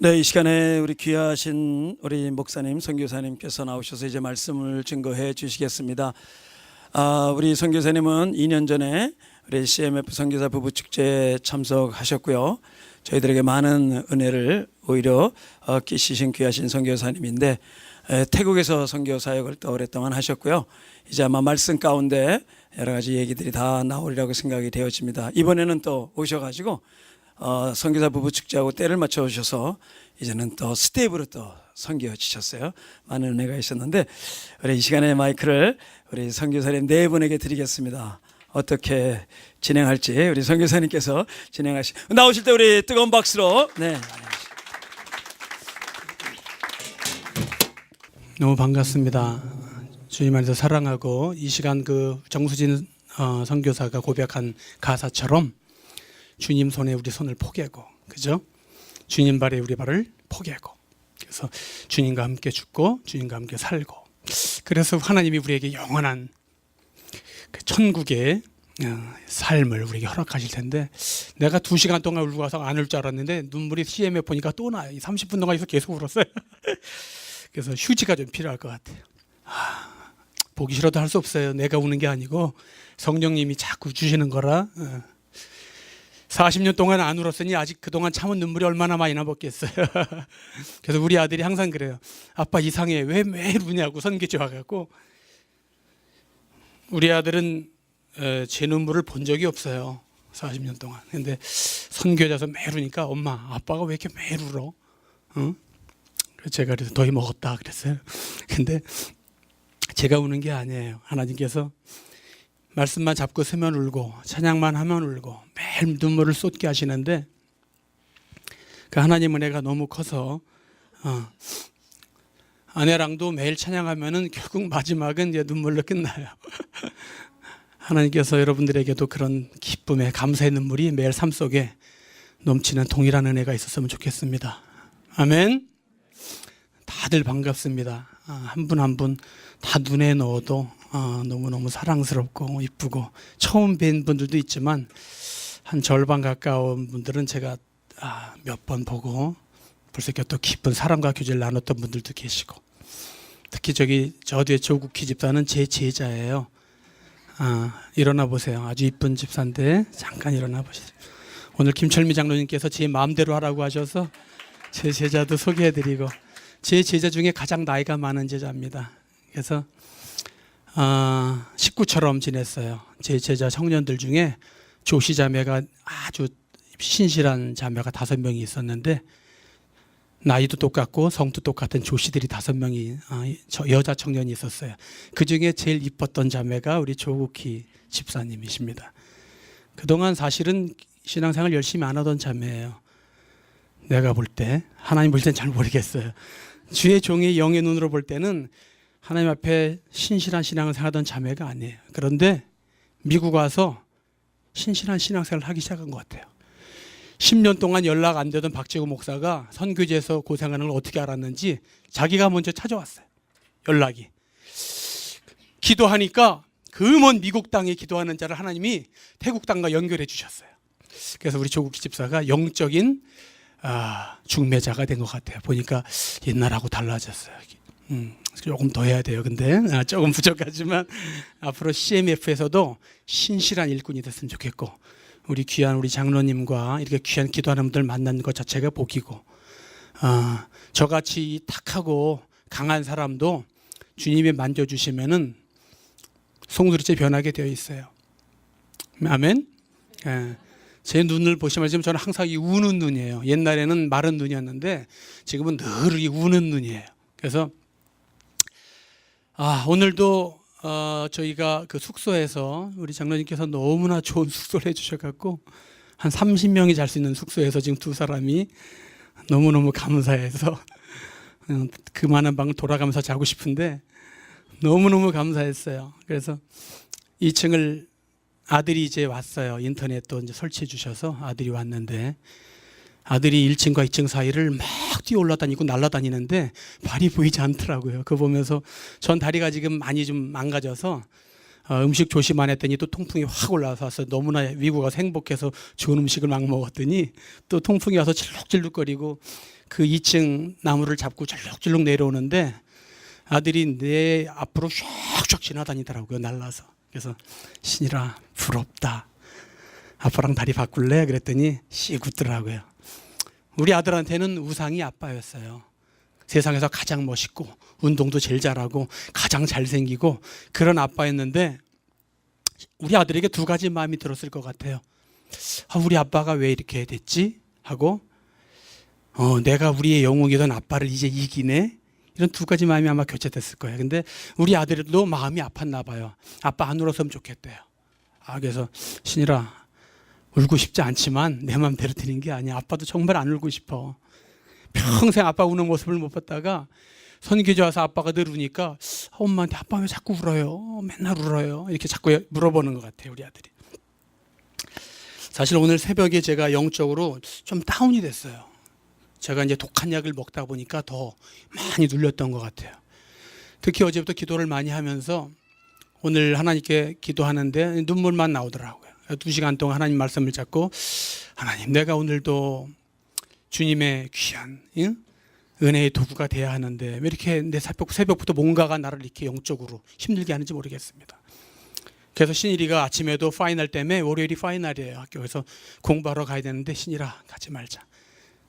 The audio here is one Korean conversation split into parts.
네, 이 시간에 우리 귀하신 우리 목사님, 선교사님께서 나오셔서 이제 말씀을 증거해 주시겠습니다. 우리 선교사님은 2년 전에 우리 CMF 선교사 부부 축제에 참석하셨고요. 저희들에게 많은 은혜를 오히려 끼치신 귀하신 선교사님인데 태국에서 선교 사역을 또 오랫동안 하셨고요. 이제 아마 말씀 가운데 여러 가지 얘기들이 다 나오리라고 생각이 되어집니다. 이번에는 또 오셔가지고 선교사 부부 축제하고 때를 맞춰 오셔서 이제는 또 스텝으로 또 선교하셨어요. 많은 은혜가 있었는데 우리 이 시간에 마이크를 우리 선교사님 네 분에게 드리겠습니다. 어떻게 진행할지 우리 선교사님께서 나오실 때 우리 뜨거운 박수로 너무 반갑습니다. 주님 안에서 사랑하고 이 시간 그 정수진 선교사가 고백한 가사처럼 주님 손에 우리 손을 포개고, 그죠? 주님 발에 우리 발을 포개고, 그래서 주님과 함께 죽고 주님과 함께 살고, 그래서 하나님이 우리에게 영원한 그 천국의 삶을 우리에게 허락하실 텐데, 내가 2시간 동안 울고 와서 안 울 줄 알았는데 눈물이 CM에 보니까 또 나요. 30분 동안 계속 울었어요. 그래서 휴지가 좀 필요할 것 같아요. 보기 싫어도 할 수 없어요. 내가 우는 게 아니고 성령님이 자꾸 주시는 거라. 40년 동안 안 울었으니 아직 그동안 참은 눈물이 얼마나 많이 남았겠어요. 그래서 우리 아들이 항상 그래요. 아빠 이상해. 왜 매일 우냐고 선교지 와갖고. 우리 아들은 제 눈물을 본 적이 없어요. 40년 동안. 근데 선교자서 매일 우니까 엄마, 아빠가 왜 이렇게 매일 울어? 응? 제가 그래서 더위 먹었다 그랬어요. 근데 제가 우는 게 아니에요. 하나님께서 말씀만 잡고 서면 울고 찬양만 하면 울고 매일 눈물을 쏟게 하시는데, 그 하나님 은혜가 너무 커서 아내랑도 매일 찬양하면은 결국 마지막은 이제 눈물로 끝나요. 하나님께서 여러분들에게도 그런 기쁨의 감사의 눈물이 매일 삶 속에 넘치는 동일한 은혜가 있었으면 좋겠습니다. 아멘. 다들 반갑습니다. 한 분 한 분 다 눈에 넣어도 너무너무 사랑스럽고 이쁘고, 처음 뵌 분들도 있지만 한 절반 가까운 분들은 제가 몇 번 보고 벌써 또 깊은 사랑과 교제를 나눴던 분들도 계시고, 특히 저 뒤에 조국희 집사는 제 제자예요. 일어나 보세요. 아주 이쁜 집사인데 잠깐 일어나 보시죠. 오늘 김철미 장로님께서 제 마음대로 하라고 하셔서 제 제자도 소개해드리고, 제 제자 중에 가장 나이가 많은 제자입니다. 그래서 식구처럼 지냈어요. 제 제자 청년들 중에 조씨 자매가 아주 신실한 자매가 5명이 있었는데, 나이도 똑같고 성도 똑같은 조씨들이 5명이 여자 청년이 있었어요. 그 중에 제일 이뻤던 자매가 우리 조국희 집사님이십니다. 그동안 사실은 신앙생활 열심히 안 하던 자매예요. 내가 볼 때, 하나님 볼 땐 잘 모르겠어요. 주의 종의 영의 눈으로 볼 때는 하나님 앞에 신실한 신앙을 생활하던 자매가 아니에요. 그런데 미국 와서 신실한 신앙생활을 하기 시작한 것 같아요. 10년 동안 연락 안 되던 박재구 목사가 선교지에서 고생하는 걸 어떻게 알았는지 자기가 먼저 찾아왔어요. 연락이. 기도하니까 그 먼 미국 땅에 기도하는 자를 하나님이 태국 땅과 연결해 주셨어요. 그래서 우리 조국희 집사가 영적인 중매자가 된 것 같아요. 보니까 옛날하고 달라졌어요. 조금 더 해야 돼요. 근데 조금 부족하지만 앞으로 CMF에서도 신실한 일꾼이 됐으면 좋겠고, 우리 귀한 우리 장로님과 이렇게 귀한 기도하는 분들 만나는 것 자체가 복이고, 저같이 탁하고 강한 사람도 주님이 만져주시면은 송두리째 변하게 되어 있어요. 아멘. 제 눈을 보시면 지금 저는 항상 이 우는 눈이에요. 옛날에는 마른 눈이었는데 지금은 늘 이 우는 눈이에요. 그래서 오늘도 저희가 그 숙소에서 우리 장로님께서 너무나 좋은 숙소를 해주셔갖고 한 30명이 잘 수 있는 숙소에서 지금 2사람이 너무너무 감사해서 그 많은 방 돌아가면서 자고 싶은데 너무너무 감사했어요. 그래서 2층을 아들이 이제 왔어요. 인터넷도 이제 설치해 주셔서 아들이 왔는데, 아들이 1층과 2층 사이를 막 뛰어 올라다니고 날아다니는데 발이 보이지 않더라고요. 그거 보면서 전 다리가 지금 많이 좀 망가져서 음식 조심 안 했더니 또 통풍이 확 올라와서 너무나 미국 와서 행복해서 좋은 음식을 막 먹었더니 또 통풍이 와서 질룩질룩거리고 그 2층 나무를 잡고 절룩절룩 내려오는데 아들이 내 앞으로 슉슉 지나다니더라고요. 날라서. 그래서 신이라 부럽다. 아빠랑 다리 바꿀래? 그랬더니 씩 웃더라고요. 우리 아들한테는 우상이 아빠였어요. 세상에서 가장 멋있고 운동도 제일 잘하고 가장 잘생기고 그런 아빠였는데 우리 아들에게 두 가지 마음이 들었을 것 같아요. 우리 아빠가 왜 이렇게 됐지? 하고 내가 우리의 영웅이던 아빠를 이제 이기네? 이런 두 가지 마음이 아마 교체됐을 거예요. 근데 우리 아들도 마음이 아팠나 봐요. 아빠 안 울었으면 좋겠대요. 그래서 신이라 울고 싶지 않지만 내 마음대로 되는 게 아니야. 아빠도 정말 안 울고 싶어. 평생 아빠 우는 모습을 못 봤다가 선교제 와서 아빠가 늘 우니까 엄마한테 아빠 왜 자꾸 울어요? 맨날 울어요. 이렇게 자꾸 물어보는 것 같아요. 우리 아들이. 사실 오늘 새벽에 제가 영적으로 좀 다운이 됐어요. 제가 이제 독한 약을 먹다 보니까 더 많이 눌렸던 것 같아요. 특히 어제부터 기도를 많이 하면서 오늘 하나님께 기도하는데 눈물만 나오더라고요. 2시간 동안 하나님 말씀을 잡고 하나님 내가 오늘도 주님의 귀한 은혜의 도구가 돼야 하는데 왜 이렇게 내 새벽부터 뭔가가 나를 이렇게 영적으로 힘들게 하는지 모르겠습니다. 그래서 신일이가 아침에도 파이널 때문에 월요일이 파이널이에요. 학교에서 공부하러 가야 되는데 신일아 가지 말자.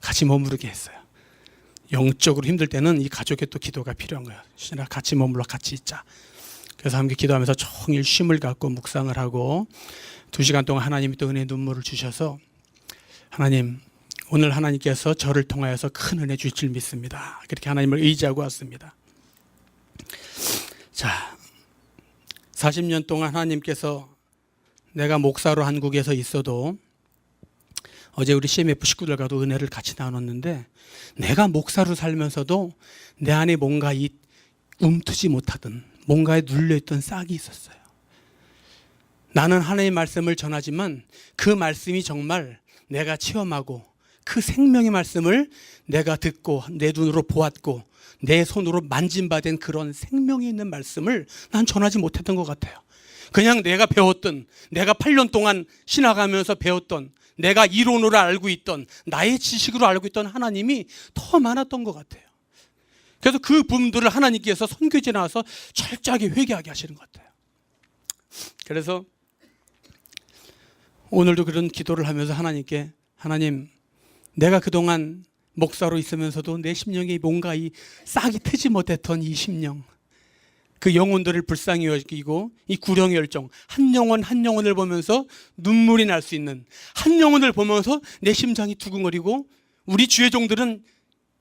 같이 머무르게 했어요. 영적으로 힘들 때는 이 가족의 또 기도가 필요한 거예요. 신일아 같이 머물러 같이 있자. 그래서 함께 기도하면서 종일 쉼을 갖고 묵상을 하고 2시간 동안 하나님이 또 은혜의 눈물을 주셔서 하나님 오늘 하나님께서 저를 통하여서 큰 은혜 주실 줄 믿습니다. 그렇게 하나님을 의지하고 왔습니다. 자, 40년 동안 하나님께서 내가 목사로 한국에서 있어도 어제 우리 CMF 식구들과도 은혜를 같이 나눴는데 내가 목사로 살면서도 내 안에 뭔가 이 움트지 못하던 뭔가에 눌려있던 싹이 있었어요. 나는 하나님의 말씀을 전하지만 그 말씀이 정말 내가 체험하고 그 생명의 말씀을 내가 듣고 내 눈으로 보았고 내 손으로 만진받은 그런 생명이 있는 말씀을 난 전하지 못했던 것 같아요. 그냥 내가 배웠던 내가 8년 동안 신학하면서 배웠던 내가 이론으로 알고 있던 나의 지식으로 알고 있던 하나님이 더 많았던 것 같아요. 그래서 그 부분들을 하나님께서 선교지에 나와서 철저하게 회개하게 하시는 것 같아요. 그래서 오늘도 그런 기도를 하면서 하나님께 하나님 내가 그동안 목사로 있으면서도 내 심령에 뭔가 이 싹이 트지 못했던 이 심령 그 영혼들을 불쌍히 여기고 이 구령의 열정 한 영혼 한 영혼을 보면서 눈물이 날 수 있는 한 영혼을 보면서 내 심장이 두근거리고 우리 주의 종들은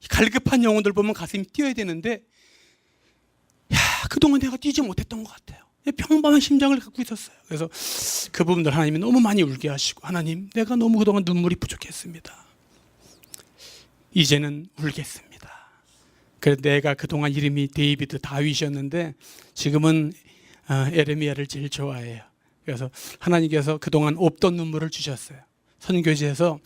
갈급한 영혼들 보면 가슴이 뛰어야 되는데 그동안 내가 뛰지 못했던 것 같아요. 평범한 심장을 갖고 있었어요. 그래서 그 부분들 하나님이 너무 많이 울게 하시고 하나님 내가 너무 그동안 눈물이 부족했습니다. 이제는 울겠습니다. 그래서 내가 그동안 이름이 데이비드 다윗이었는데 지금은 에레미야를 제일 좋아해요. 그래서 하나님께서 그동안 없던 눈물을 주셨어요. 선교지에서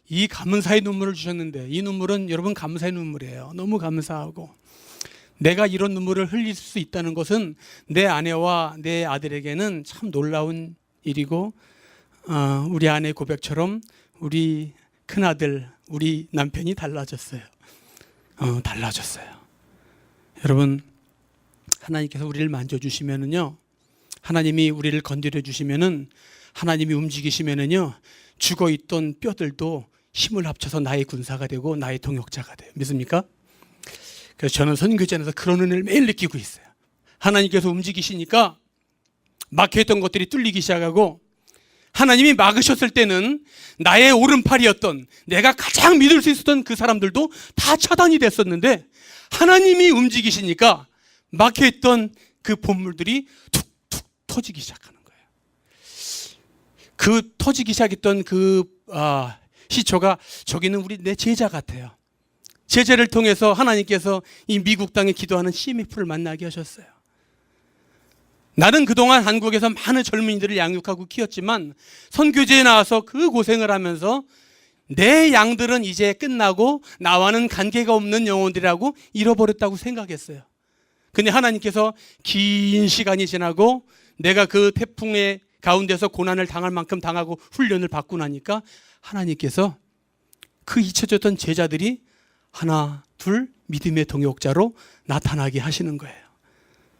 이 감사의 눈물을 주셨는데 이 눈물은 여러분 감사의 눈물이에요. 너무 감사하고 내가 이런 눈물을 흘릴 수 있다는 것은 내 아내와 내 아들에게는 참 놀라운 일이고 우리 아내의 고백처럼 우리 큰아들 우리 남편이 달라졌어요. 달라졌어요. 여러분 하나님께서 우리를 만져주시면은요 하나님이 우리를 건드려 주시면은 하나님이 움직이시면은요 죽어있던 뼈들도 힘을 합쳐서 나의 군사가 되고 나의 동역자가 돼요. 믿습니까? 그래서 저는 선교전에서 그런 은혜를 매일 느끼고 있어요. 하나님께서 움직이시니까 막혀있던 것들이 뚫리기 시작하고 하나님이 막으셨을 때는 나의 오른팔이었던 내가 가장 믿을 수 있었던 그 사람들도 다 차단이 됐었는데 하나님이 움직이시니까 막혀있던 그 본물들이 툭툭 터지기 시작하는 거예요. 그 터지기 시작했던 그 시초가 저기는 우리 내 제자 같아요. 제자를 통해서 하나님께서 이 미국 땅에 기도하는 CMF를 만나게 하셨어요. 나는 그동안 한국에서 많은 젊은이들을 양육하고 키웠지만 선교지에 나와서 그 고생을 하면서 내 양들은 이제 끝나고 나와는 관계가 없는 영혼들이라고 잃어버렸다고 생각했어요. 근데 하나님께서 긴 시간이 지나고 내가 그 태풍의 가운데서 고난을 당할 만큼 당하고 훈련을 받고 나니까 하나님께서 그 잊혀졌던 제자들이 하나, 둘 믿음의 동역자로 나타나게 하시는 거예요.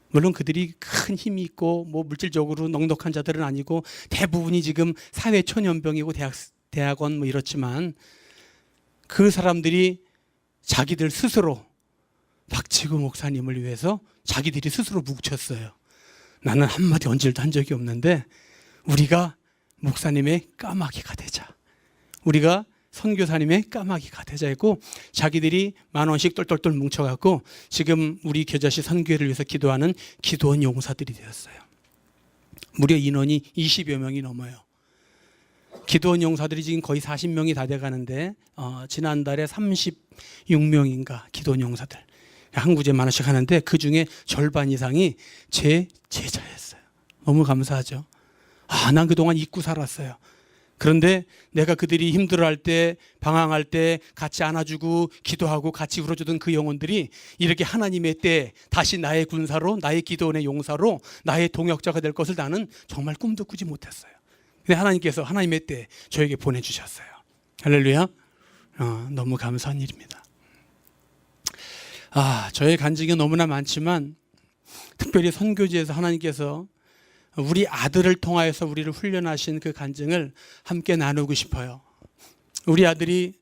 물론 그들이 큰 힘이 있고 뭐 물질적으로 넉넉한 자들은 아니고 대부분이 지금 사회 초년병이고 대학원 뭐 이렇지만 그 사람들이 자기들 스스로 박치구 목사님을 위해서 자기들이 스스로 뭉쳤어요. 나는 한마디 언질도 한 적이 없는데 우리가 목사님의 까마귀가 되자. 우리가 선교사님의 까마귀가 되자 했고 자기들이 10,000원씩 똘똘똘 뭉쳐갖고 지금 우리 겨자씨 선교회를 위해서 기도하는 기도원 용사들이 되었어요. 무려 인원이 20여 명이 넘어요. 기도원 용사들이 지금 거의 40명이 다 돼가는데 지난달에 36명인가 기도원 용사들 한 구제 10,000원씩 하는데 그중에 절반 이상이 제 제자였어요. 너무 감사하죠. 난 그동안 잊고 살았어요. 그런데 내가 그들이 힘들어할 때 방황할 때 같이 안아주고 기도하고 같이 울어주던 그 영혼들이 이렇게 하나님의 때 다시 나의 군사로 나의 기도원의 용사로 나의 동역자가 될 것을 나는 정말 꿈도 꾸지 못했어요. 근데 하나님께서 하나님의 때 저에게 보내주셨어요. 할렐루야. 너무 감사한 일입니다. 저의 간증이 너무나 많지만 특별히 선교지에서 하나님께서 우리 아들을 통하여서 우리를 훈련하신 그 간증을 함께 나누고 싶어요. 우리 아들이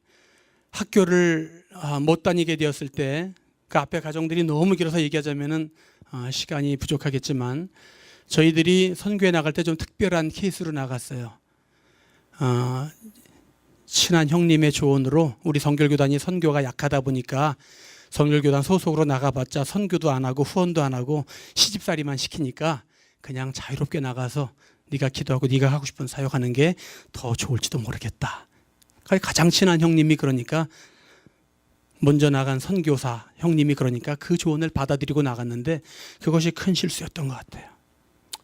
학교를 못 다니게 되었을 때 그 앞에 가정들이 너무 길어서 얘기하자면은 시간이 부족하겠지만 저희들이 선교에 나갈 때 좀 특별한 케이스로 나갔어요. 친한 형님의 조언으로 우리 선결교단이 선교가 약하다 보니까 선결교단 소속으로 나가봤자 선교도 안 하고 후원도 안 하고 시집살이만 시키니까 그냥 자유롭게 나가서 네가 기도하고 네가 하고 싶은 사역하는 게 더 좋을지도 모르겠다. 가장 친한 형님이 그러니까 먼저 나간 선교사 형님이 그러니까 그 조언을 받아들이고 나갔는데 그것이 큰 실수였던 것 같아요.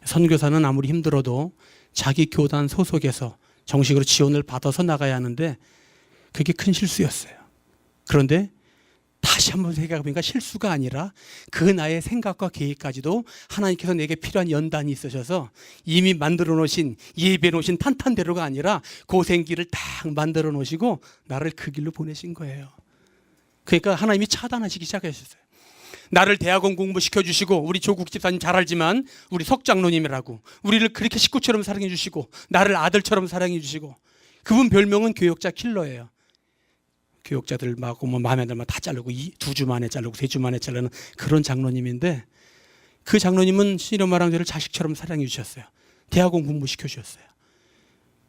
선교사는 아무리 힘들어도 자기 교단 소속에서 정식으로 지원을 받아서 나가야 하는데 그게 큰 실수였어요. 그런데 다시 한번 생각해 보니까 실수가 아니라 그 나의 생각과 계획까지도 하나님께서 내게 필요한 연단이 있으셔서 이미 만들어 놓으신 예비해 놓으신 탄탄대로가 아니라 고생길을 딱 만들어 놓으시고 나를 그 길로 보내신 거예요. 그러니까 하나님이 차단하시기 시작하셨어요. 나를 대학원 공부시켜 주시고 우리 조국 집사님 잘 알지만 우리 석장로님이라고 우리를 그렇게 식구처럼 사랑해 주시고 나를 아들처럼 사랑해 주시고 그분 별명은 교역자 킬러예요. 교역자들 막 마음에 안 들면 다 자르고 2주 만에 자르고 3주 만에 자르는 그런 장로님인데 그 장로님은 시로마랑 저를 자식처럼 사랑해 주셨어요. 대학원 공부시켜 주셨어요.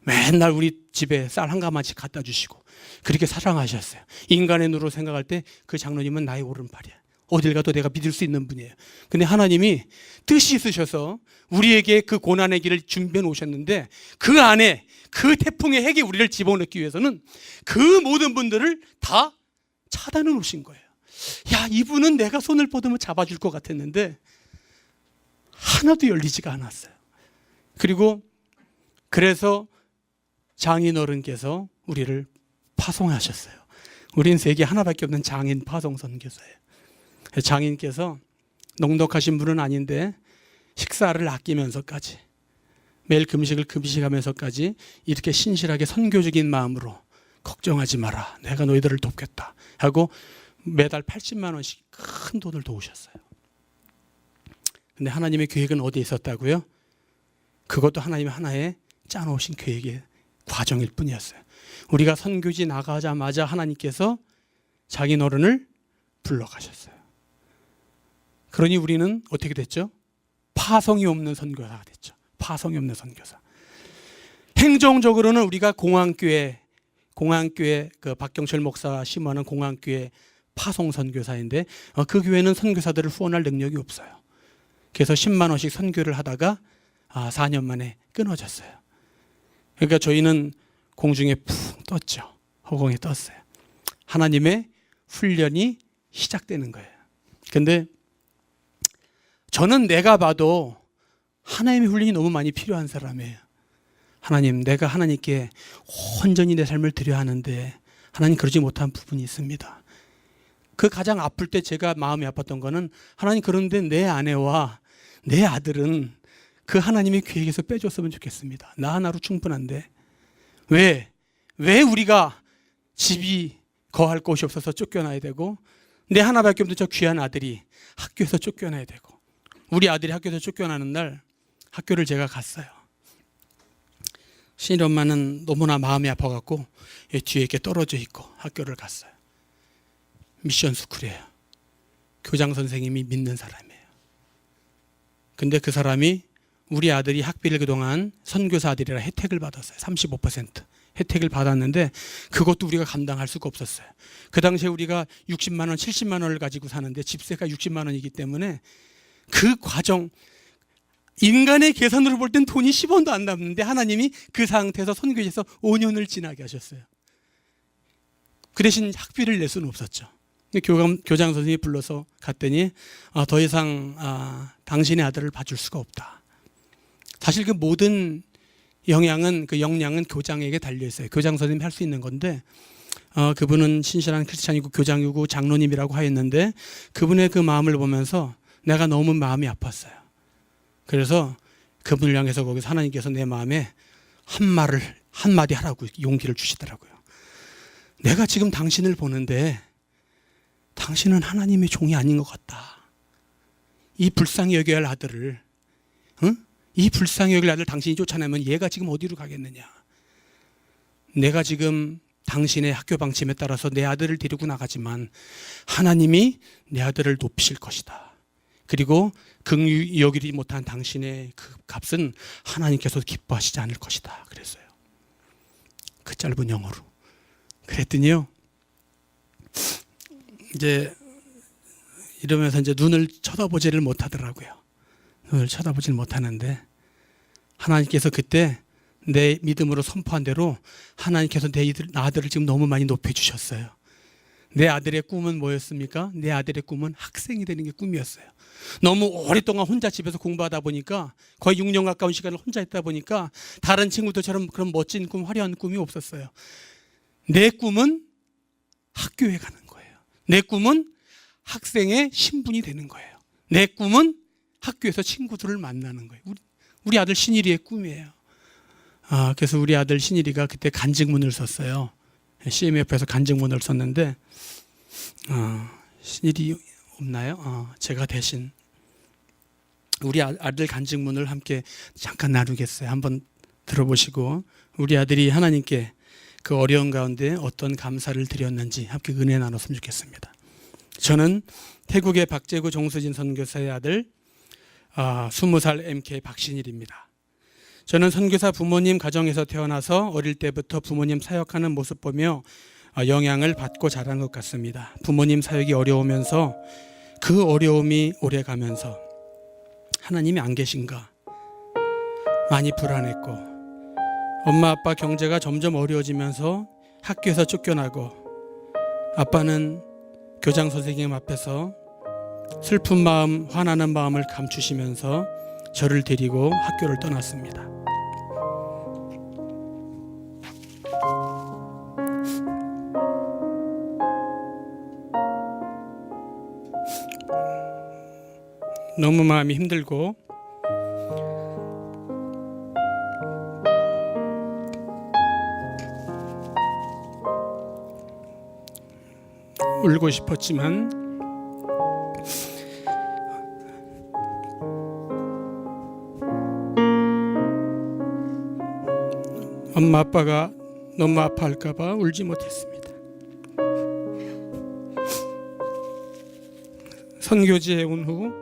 맨날 우리 집에 쌀 한 가마씩 갖다 주시고 그렇게 사랑하셨어요. 인간의 눈으로 생각할 때 그 장로님은 나의 오른팔이야. 어딜 가도 내가 믿을 수 있는 분이에요. 근데 하나님이 뜻이 있으셔서 우리에게 그 고난의 길을 준비해 놓으셨는데 그 안에 그 태풍의 핵이 우리를 집어넣기 위해서는 그 모든 분들을 다 차단해 놓으신 거예요. 이분은 내가 손을 뻗으면 잡아줄 것 같았는데 하나도 열리지가 않았어요. 그래서 장인 어른께서 우리를 파송하셨어요. 우린 세계 하나밖에 없는 장인 파송 선교사예요. 장인께서 넉넉하신 분은 아닌데 식사를 아끼면서까지 매일 금식을 금식하면서까지 이렇게 신실하게 선교적인 마음으로 걱정하지 마라. 내가 너희들을 돕겠다 하고 매달 80만 원씩 큰 돈을 도우셨어요. 근데 하나님의 계획은 어디에 있었다고요? 그것도 하나님의 하나의 짜놓으신 계획의 과정일 뿐이었어요. 우리가 선교지 나가자마자 하나님께서 자기 어른을 불러가셨어요. 그러니 우리는 어떻게 됐죠? 파송이 없는 선교사가 됐죠. 파송이 없는 선교사. 행정적으로는 우리가 공항교회 그 박경철 목사 심호하는 공항교회 파송 선교사인데 그 교회는 선교사들을 후원할 능력이 없어요. 그래서 10만 원씩 선교를 하다가 4년 만에 끊어졌어요. 그러니까 저희는 공중에 푹 떴죠. 허공에 떴어요. 하나님의 훈련이 시작되는 거예요. 근데 저는 내가 봐도 하나님의 훈련이 너무 많이 필요한 사람이에요. 하나님, 내가 하나님께 온전히 내 삶을 드려야 하는데 하나님 그러지 못한 부분이 있습니다. 그 가장 아플 때 제가 마음이 아팠던 거는 하나님 그런데 내 아내와 내 아들은 그 하나님의 계획에서 빼줬으면 좋겠습니다. 나 하나로 충분한데 왜 우리가 집이 거할 곳이 없어서 쫓겨나야 되고 내 하나밖에 없는 저 귀한 아들이 학교에서 쫓겨나야 되고 우리 아들이 학교에서 쫓겨나는 날 학교를 제가 갔어요. 신일 엄마는 너무나 마음이 아파갖고 뒤에 이렇게 떨어져 있고 학교를 갔어요. 미션 스쿨이에요. 교장 선생님이 믿는 사람이에요. 근데 그 사람이 우리 아들이 학비를 그동안 선교사 아들이라 혜택을 받았어요. 35% 혜택을 받았는데 그것도 우리가 감당할 수가 없었어요. 그 당시에 우리가 60만 원, 70만 원을 가지고 사는데 집세가 60만 원이기 때문에 그 과정, 인간의 계산으로 볼 땐 돈이 10원도 안 남는데 하나님이 그 상태에서 선교지에서 5년을 지나게 하셨어요. 그 대신 학비를 낼 수는 없었죠. 교장 선생님이 불러서 갔더니 더 이상 당신의 아들을 봐줄 수가 없다. 사실 그 모든 역량은 교장에게 달려 있어요. 교장 선생님이 할 수 있는 건데 그분은 신실한 크리스찬이고 교장이고 장로님이라고 하였는데 그분의 그 마음을 보면서 내가 너무 마음이 아팠어요. 그래서 그분을 향해서 거기서 하나님께서 내 마음에 한마디 하라고 용기를 주시더라고요. 내가 지금 당신을 보는데 당신은 하나님의 종이 아닌 것 같다. 이 불쌍히 여겨야 할 아들을, 이 불쌍히 여길 아들 당신이 쫓아내면 얘가 지금 어디로 가겠느냐. 내가 지금 당신의 학교 방침에 따라서 내 아들을 데리고 나가지만 하나님이 내 아들을 높이실 것이다. 그리고 긍휼히 여기지 못한 당신의 그 값은 하나님께서 기뻐하시지 않을 것이다. 그랬어요. 그 짧은 영어로. 그랬더니요, 이제 이러면서 이제 눈을 쳐다보지를 못하더라고요. 눈을 쳐다보질 못하는데 하나님께서 그때 내 믿음으로 선포한 대로 하나님께서 내 아들을 지금 너무 많이 높여주셨어요. 내 아들의 꿈은 뭐였습니까? 내 아들의 꿈은 학생이 되는 게 꿈이었어요. 너무 오랫동안 혼자 집에서 공부하다 보니까 거의 6년 가까운 시간을 혼자 있다 보니까 다른 친구들처럼 그런 멋진 꿈, 화려한 꿈이 없었어요. 내 꿈은 학교에 가는 거예요. 내 꿈은 학생의 신분이 되는 거예요. 내 꿈은 학교에서 친구들을 만나는 거예요. 우리 아들 신일이의 꿈이에요. 그래서 우리 아들 신일이가 그때 간증문을 썼어요. CMF에서 간증문을 썼는데 신일이 없나요? 제가 대신 우리 아들 간증문을 함께 잠깐 나누겠어요. 한번 들어보시고 우리 아들이 하나님께 그 어려운 가운데 어떤 감사를 드렸는지 함께 은혜 나눴으면 좋겠습니다. 저는 태국의 박재구 정수진 선교사의 아들 20살 MK 박신일입니다. 저는 선교사 부모님 가정에서 태어나서 어릴 때부터 부모님 사역하는 모습 보며 영향을 받고 자란 것 같습니다. 부모님 사역이 어려우면서 그 어려움이 오래가면서 하나님이 안 계신가 많이 불안했고 엄마 아빠 경제가 점점 어려워지면서 학교에서 쫓겨나고 아빠는 교장 선생님 앞에서 슬픈 마음, 화나는 마음을 감추시면서 저를 데리고 학교를 떠났습니다. 너무 마음이 힘들고 울고 싶었지만 엄마 아빠가 너무 아파할까 봐 울지 못했습니다. 선교지에 온 후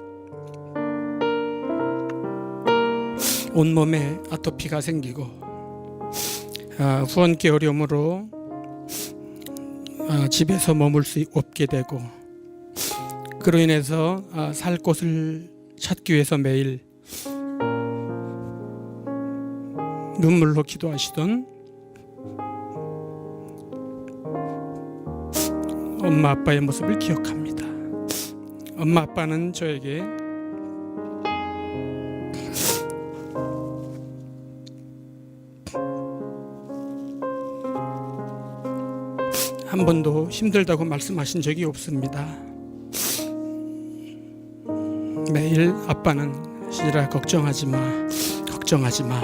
온몸에 아토피가 생기고 후원기 어려움으로 집에서 머물 수 없게 되고 그로 인해서 살 곳을 찾기 위해서 매일 눈물로 기도하시던 엄마 아빠의 모습을 기억합니다. 엄마 아빠는 저에게 한 번도 힘들다고 말씀하신 적이 없습니다. 매일 아빠는 신이라 걱정하지 마, 걱정하지 마.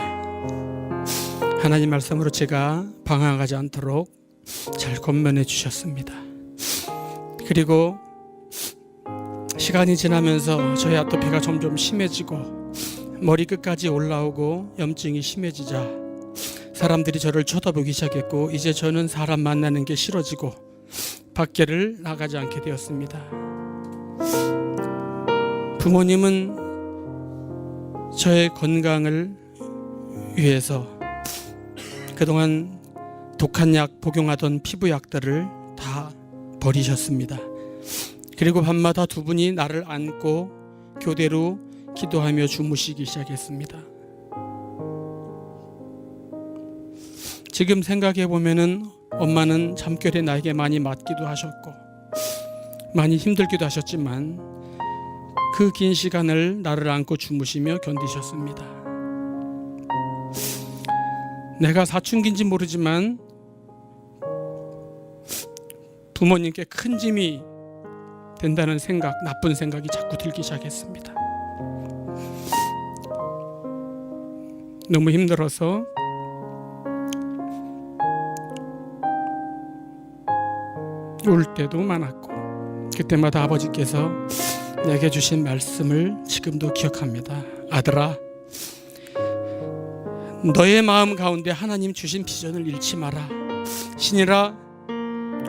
하나님 말씀으로 제가 방황하지 않도록 잘 권면해 주셨습니다. 그리고 시간이 지나면서 저의 아토피가 점점 심해지고 머리끝까지 올라오고 염증이 심해지자 사람들이 저를 쳐다보기 시작했고, 이제 저는 사람 만나는 게 싫어지고 밖에를 나가지 않게 되었습니다. 부모님은 저의 건강을 위해서 그동안 독한 약 복용하던 피부약들을 다 버리셨습니다. 그리고 밤마다 두 분이 나를 안고 교대로 기도하며 주무시기 시작했습니다. 지금 생각해 보면은 엄마는 잠결에 나에게 많이 맞기도 하셨고 많이 힘들기도 하셨지만 그 긴 시간을 나를 안고 주무시며 견디셨습니다. 내가 사춘기인지 모르지만 부모님께 큰 짐이 된다는 생각, 나쁜 생각이 자꾸 들기 시작했습니다. 너무 힘들어서 울 때도 많았고, 그때마다 아버지께서 내게 주신 말씀을 지금도 기억합니다. 아들아, 너의 마음 가운데 하나님 주신 비전을 잃지 마라. 신이라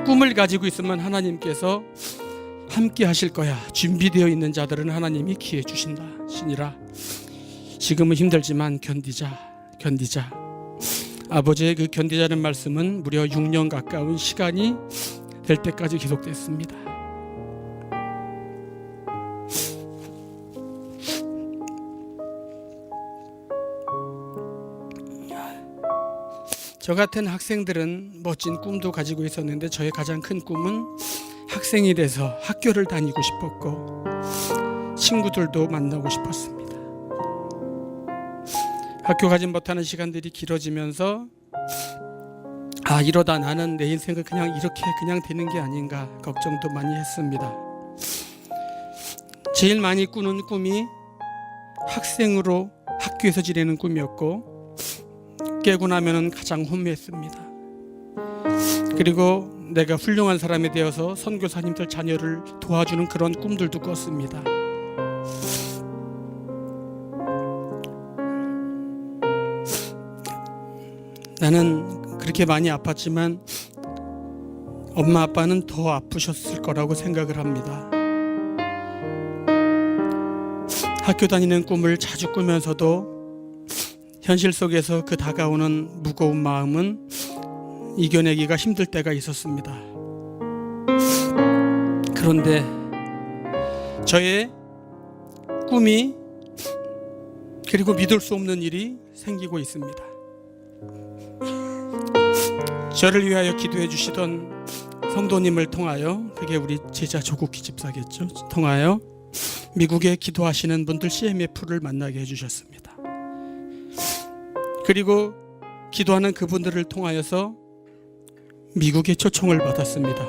꿈을 가지고 있으면 하나님께서 함께 하실 거야. 준비되어 있는 자들은 하나님이 기회 주신다. 신이라 지금은 힘들지만 견디자. 아버지의 그 견디자는 말씀은 무려 6년 가까운 시간이 될 때까지 계속됐습니다. 저 같은 학생들은 멋진 꿈도 가지고 있었는데 저의 가장 큰 꿈은 학생이 돼서 학교를 다니고 싶었고 친구들도 만나고 싶었습니다. 학교 가지 못하는 시간들이 길어지면서 이러다 나는 내 인생을 그냥 이렇게 그냥 되는 게 아닌가 걱정도 많이 했습니다. 제일 많이 꾸는 꿈이 학생으로 학교에서 지내는 꿈이었고 깨고 나면은 가장 혼미했습니다. 그리고 내가 훌륭한 사람이 되어서 선교사님들 자녀를 도와주는 그런 꿈들도 꿨습니다. 나는 그렇게 많이 아팠지만 엄마 아빠는 더 아프셨을 거라고 생각을 합니다. 학교 다니는 꿈을 자주 꾸면서도 현실 속에서 그 다가오는 무거운 마음은 이겨내기가 힘들 때가 있었습니다. 그런데 저의 꿈이 그리고 믿을 수 없는 일이 생기고 있습니다. 저를 위하여 기도해 주시던 성도님을 통하여, 그게 우리 제자 조국희 집사겠죠, 통하여 미국에 기도하시는 분들 CMF를 만나게 해주셨습니다. 그리고 기도하는 그분들을 통하여서 미국에 초청을 받았습니다.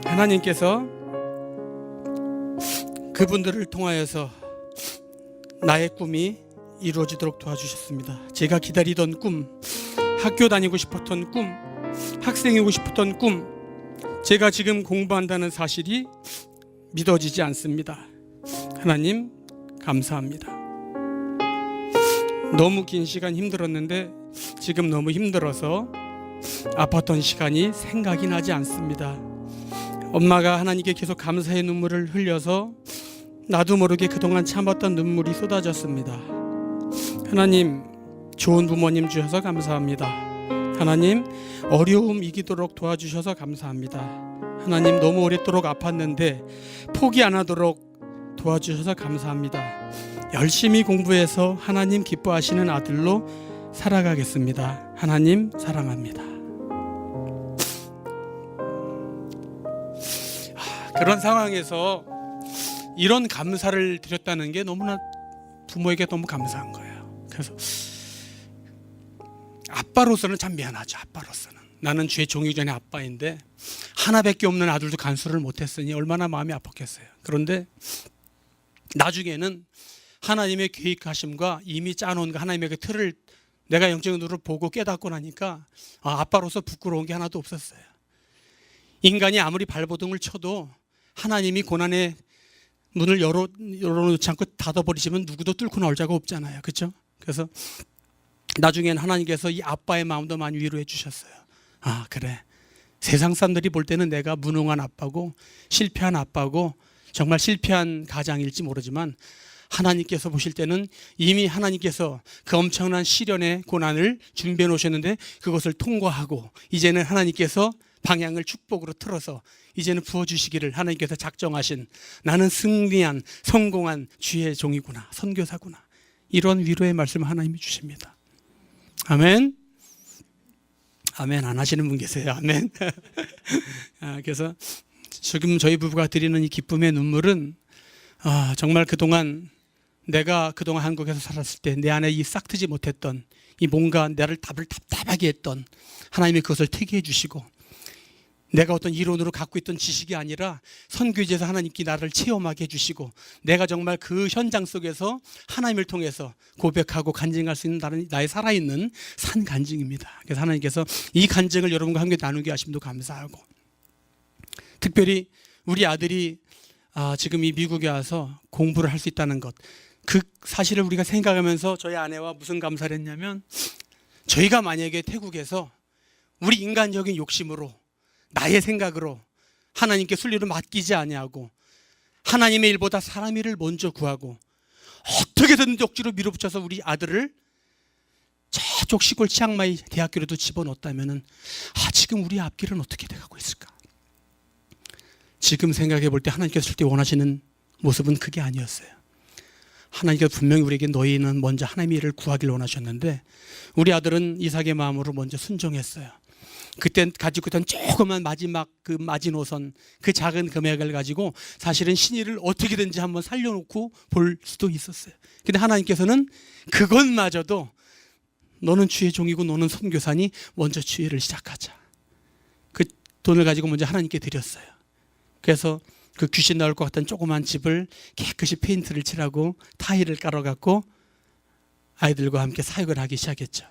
하나님께서 그분들을 통하여서 나의 꿈이 이루어지도록 도와주셨습니다. 제가 기다리던 꿈, 학교 다니고 싶었던 꿈, 학생이고 싶었던 꿈, 제가 지금 공부한다는 사실이 믿어지지 않습니다. 하나님 감사합니다. 너무 긴 시간 힘들었는데 지금 너무 힘들어서 아팠던 시간이 생각이 나지 않습니다. 엄마가 하나님께 계속 감사의 눈물을 흘려서 나도 모르게 그동안 참았던 눈물이 쏟아졌습니다. 하나님, 좋은 부모님 주셔서 감사합니다. 하나님, 어려움 이기도록 도와주셔서 감사합니다. 하나님, 너무 오랫도록 아팠는데 포기 안 하도록 도와주셔서 감사합니다. 열심히 공부해서 하나님 기뻐하시는 아들로 살아가겠습니다. 하나님 사랑합니다. 그런 상황에서 이런 감사를 드렸다는 게 너무나 부모에게 너무 감사한 거예요. 그래서 아빠로서는 참 미안하죠. 아빠로서는 나는 주의 종이 전에 아빠인데 하나밖에 없는 아들도 간수를 못했으니 얼마나 마음이 아팠겠어요. 그런데 나중에는 하나님의 계획하심과 이미 짜놓은 하나님의 그 틀을 내가 영적인 눈으로 보고 깨닫고 나니까 아빠로서 부끄러운 게 하나도 없었어요. 인간이 아무리 발버둥을 쳐도 하나님이 고난의 문을 열어놓지 않고 닫아버리시면 누구도 뚫고 나올 자가 없잖아요. 그렇죠? 그래서 나중에는 하나님께서 이 아빠의 마음도 많이 위로해 주셨어요. 그래, 세상 사람들이 볼 때는 내가 무능한 아빠고 실패한 아빠고 정말 실패한 가장일지 모르지만 하나님께서 보실 때는 이미 하나님께서 그 엄청난 시련의 고난을 준비해 놓으셨는데 그것을 통과하고 이제는 하나님께서 방향을 축복으로 틀어서 이제는 부어주시기를 하나님께서 작정하신, 나는 승리한 성공한 주의 종이구나, 선교사구나, 이런 위로의 말씀을 하나님이 주십니다. 아멘. 아멘 안 하시는 분 계세요. 아멘. 그래서 지금 저희 부부가 드리는 이 기쁨의 눈물은 정말 내가 그동안 한국에서 살았을 때 내 안에 이 싹트지 못했던 이 뭔가 나를 답답하게 했던 하나님이 그것을 태기해 주시고, 내가 어떤 이론으로 갖고 있던 지식이 아니라 선교지에서 하나님께 나를 체험하게 해주시고, 내가 정말 그 현장 속에서 하나님을 통해서 고백하고 간증할 수 있는 나의 살아있는 산 간증입니다. 그래서 하나님께서 이 간증을 여러분과 함께 나누게 하심도 감사하고, 특별히 우리 아들이 지금 이 미국에 와서 공부를 할 수 있다는 것, 그 사실을 우리가 생각하면서 저희 아내와 무슨 감사를 했냐면, 저희가 만약에 태국에서 우리 인간적인 욕심으로 나의 생각으로 하나님께 순리를 맡기지 아니하고 하나님의 일보다 사람의 일을 먼저 구하고 어떻게든 억지로 밀어붙여서 우리 아들을 저쪽 시골 치앙마이 대학교로도 집어넣었다면 지금 우리 앞길은 어떻게 돼가고 있을까? 지금 생각해 볼 때 하나님께서 절대 원하시는 모습은 그게 아니었어요. 하나님께서 분명히 우리에게 너희는 먼저 하나님의 일을 구하기를 원하셨는데 우리 아들은 이삭의 마음으로 먼저 순종했어요. 그때 가지고 있던 조그만 마지막 그 마지노선, 그 작은 금액을 가지고 사실은 신의를 어떻게든지 한번 살려놓고 볼 수도 있었어요. 근데 하나님께서는 그것마저도 너는 주의 종이고 너는 선교사니 먼저 주의를 시작하자, 그 돈을 가지고 먼저 하나님께 드렸어요. 그래서 그 귀신 나올 것 같은 조그만 집을 깨끗이 페인트를 칠하고 타일을 깔아갖고 아이들과 함께 사역을 하기 시작했죠.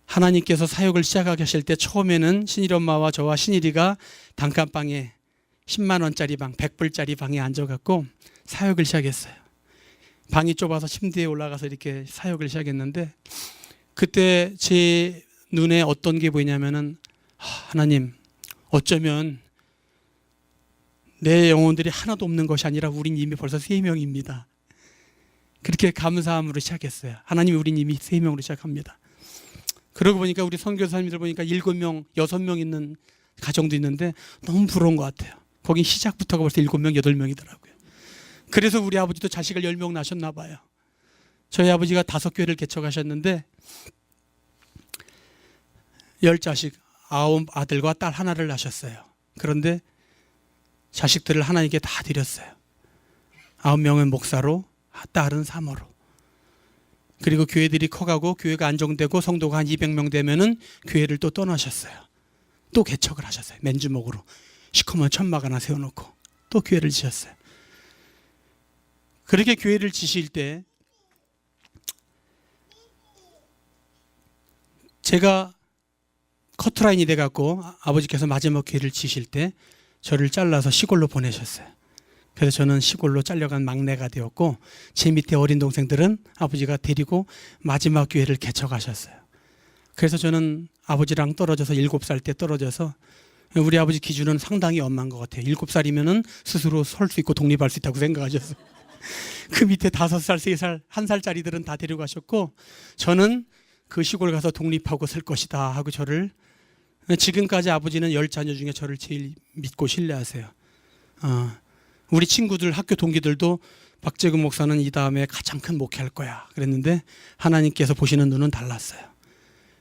하나님께서 사역을 시작하게 하실 때 처음에는 신일 엄마와 저와 신일이가 단칸방에 10만 원짜리 방, 100불짜리 방에 앉아갖고 사역을 시작했어요. 방이 좁아서 침대에 올라가서 이렇게 사역을 시작했는데, 그때 제 눈에 어떤 게 보이냐면은 하나님, 어쩌면 내 영혼들이 하나도 없는 것이 아니라 우린 이미 벌써 3명입니다. 그렇게 감사함으로 시작했어요. 하나님, 우린 이미 3명으로 시작합니다. 그러고 보니까 우리 선교사님들 보니까 7명, 6명 있는 가정도 있는데 너무 부러운 것 같아요. 거긴 시작부터가 벌써 7명, 8명이더라고요. 그래서 우리 아버지도 자식을 10명 낳으셨나 봐요. 저희 아버지가 5교회를 개척하셨는데 10자식, 9아들과 딸 하나를 낳으셨어요. 그런데 자식들을 하나님께 다 드렸어요. 9명은 목사로, 딸은 사모로. 그리고 교회들이 커가고 교회가 안정되고 성도가 한 200명 되면은 교회를 또 떠나셨어요. 또 개척을 하셨어요. 맨주먹으로 시커먼 천막 하나 세워놓고 또 교회를 지셨어요. 그렇게 교회를 지실 때 제가 커트라인이 돼갖고 아버지께서 마지막 교회를 지실 때 저를 잘라서 시골로 보내셨어요. 그래서 저는 시골로 잘려간 막내가 되었고, 제 밑에 어린 동생들은 아버지가 데리고 마지막 교회를 개척하셨어요. 그래서 저는 아버지랑 떨어져서 7살 때 떨어져서, 우리 아버지 기준은 상당히 엄한 것 같아요. 7살이면은 스스로 설 수 있고 독립할 수 있다고 생각하셨어요. 그 밑에 5살, 3살, 1살짜리들은 다 데려가셨고, 저는 그 시골 가서 독립하고 살 것이다 하고 저를, 지금까지 아버지는 10자녀 중에 저를 제일 믿고 신뢰하세요. 우리 친구들, 학교 동기들도 박재근 목사는 이 다음에 가장 큰 목회할 거야 그랬는데 하나님께서 보시는 눈은 달랐어요.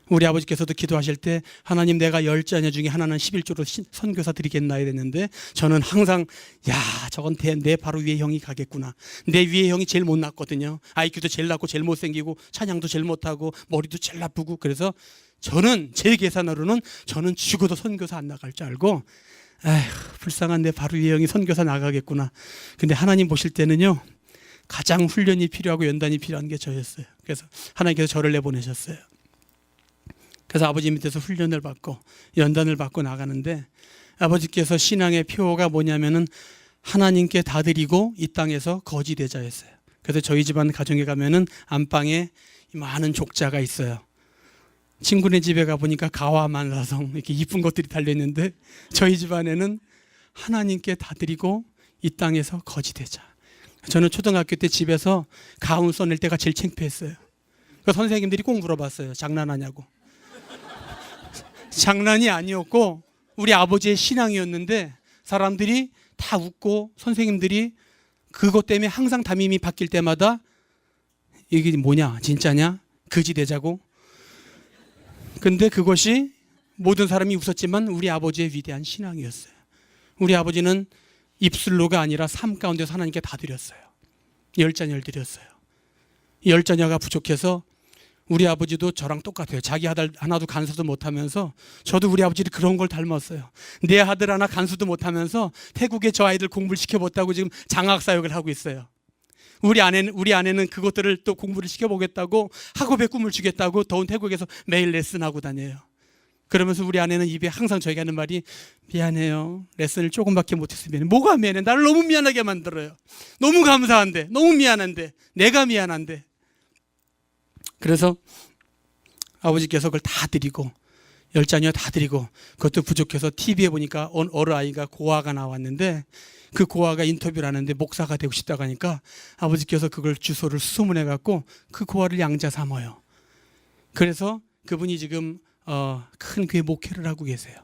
우리 아버지께서도 기도하실 때 하나님, 내가 10자녀 중에 하나는 11조로 선교사 드리겠나 이랬는데 저는 항상 저건 내 바로 위에 형이 가겠구나. 내 위에 형이 제일 못났거든요. IQ도 제일 낮고 제일 못생기고 찬양도 제일 못하고 머리도 제일 나쁘고. 그래서 저는 제 계산으로는 저는 죽어도 선교사 안 나갈 줄 알고, 에휴, 불쌍한 내 바로 이 형이 선교사 나가겠구나. 근데 하나님 보실 때는요, 가장 훈련이 필요하고 연단이 필요한 게 저였어요. 그래서 하나님께서 저를 내보내셨어요. 그래서 아버지 밑에서 훈련을 받고 연단을 받고 나가는데, 아버지께서 신앙의 표어가 뭐냐면은 하나님께 다 드리고 이 땅에서 거지 되자였어요. 그래서 저희 집안 가정에 가면은 안방에 많은 족자가 있어요. 친구네 집에 가보니까 가와 만사성 이렇게 이쁜 것들이 달려있는데, 저희 집안에는 하나님께 다 드리고 이 땅에서 거지 되자. 저는 초등학교 때 집에서 가운 써낼 때가 제일 창피했어요. 그래서 선생님들이 꼭 물어봤어요. 장난하냐고. 장난이 아니었고 우리 아버지의 신앙이었는데, 사람들이 다 웃고 선생님들이 그것 때문에 항상 담임이 바뀔 때마다 이게 뭐냐, 진짜냐, 거지 되자고. 근데 그것이 모든 사람이 웃었지만 우리 아버지의 위대한 신앙이었어요. 우리 아버지는 입술로가 아니라 삶 가운데서 하나님께 다 드렸어요. 10자녀를 드렸어요. 10자녀가 부족해서 우리 아버지도 저랑 똑같아요. 자기 아들 하나도 간수도 못하면서, 저도 우리 아버지를 그런 걸 닮았어요. 내 아들 하나 간수도 못하면서 태국에 저 아이들 공부를 시켜봤다고 지금 장학사역을 하고 있어요. 우리 아내는 그것들을 또 공부를 시켜보겠다고 학업에 꿈을 주겠다고 더운 태국에서 매일 레슨하고 다녀요. 그러면서 우리 아내는 입에 항상 저희가 하는 말이, 미안해요. 레슨을 조금밖에 못했으면. 뭐가 미안해? 나를 너무 미안하게 만들어요. 너무 감사한데, 너무 미안한데, 내가 미안한데. 그래서 아버지께서 그걸 다 드리고 10자녀 다 드리고, 그것도 부족해서 TV에 보니까 어느 아이가 고아가 나왔는데, 그 고아가 인터뷰를 하는데 목사가 되고 싶다고 하니까 아버지께서 그걸 주소를 수소문해 갖고 그 고아를 양자 삼아요. 그래서 그분이 지금 큰 교회 목회를 하고 계세요.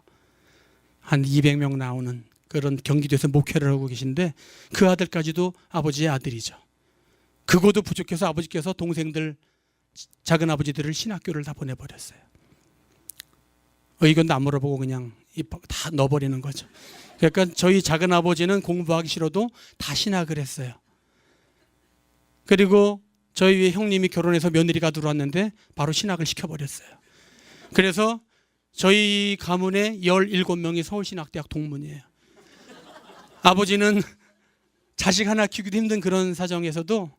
한 200명 나오는 그런 경기도에서 목회를 하고 계신데, 그 아들까지도 아버지의 아들이죠. 그것도 부족해서 아버지께서 동생들, 작은 아버지들을 신학교를 다 보내버렸어요. 의견도 안 물어보고 그냥 다 넣어버리는 거죠. 그러니까 저희 작은 아버지는 공부하기 싫어도 다 신학을 했어요. 그리고 저희 형님이 결혼해서 며느리가 들어왔는데 바로 신학을 시켜버렸어요. 그래서 저희 가문에 17명이 서울신학대학 동문이에요. 아버지는 자식 하나 키우기도 힘든 그런 사정에서도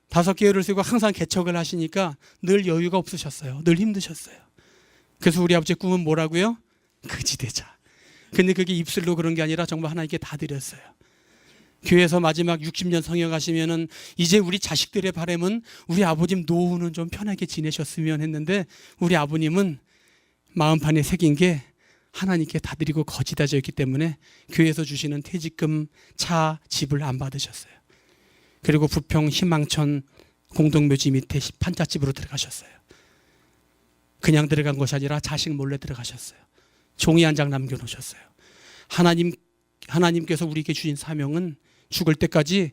5개월을 쓰고 항상 개척을 하시니까 늘 여유가 없으셨어요. 늘 힘드셨어요. 그래서 우리 아버지의 꿈은 뭐라고요? 거지 되자. 근데 그게 입술로 그런 게 아니라 정말 하나님께 다 드렸어요. 교회에서 마지막 60년 성역하시면은 이제 우리 자식들의 바람은 우리 아버님 노후는 좀 편하게 지내셨으면 했는데, 우리 아버님은 마음판에 새긴 게 하나님께 다 드리고 거지 다졌기 때문에 교회에서 주시는 퇴직금, 차, 집을 안 받으셨어요. 그리고 부평 희망천 공동묘지 밑에 판잣집으로 들어가셨어요. 그냥 들어간 것이 아니라 자식 몰래 들어가셨어요. 종이 한 장 남겨놓으셨어요. 하나님께서 우리에게 주신 사명은 죽을 때까지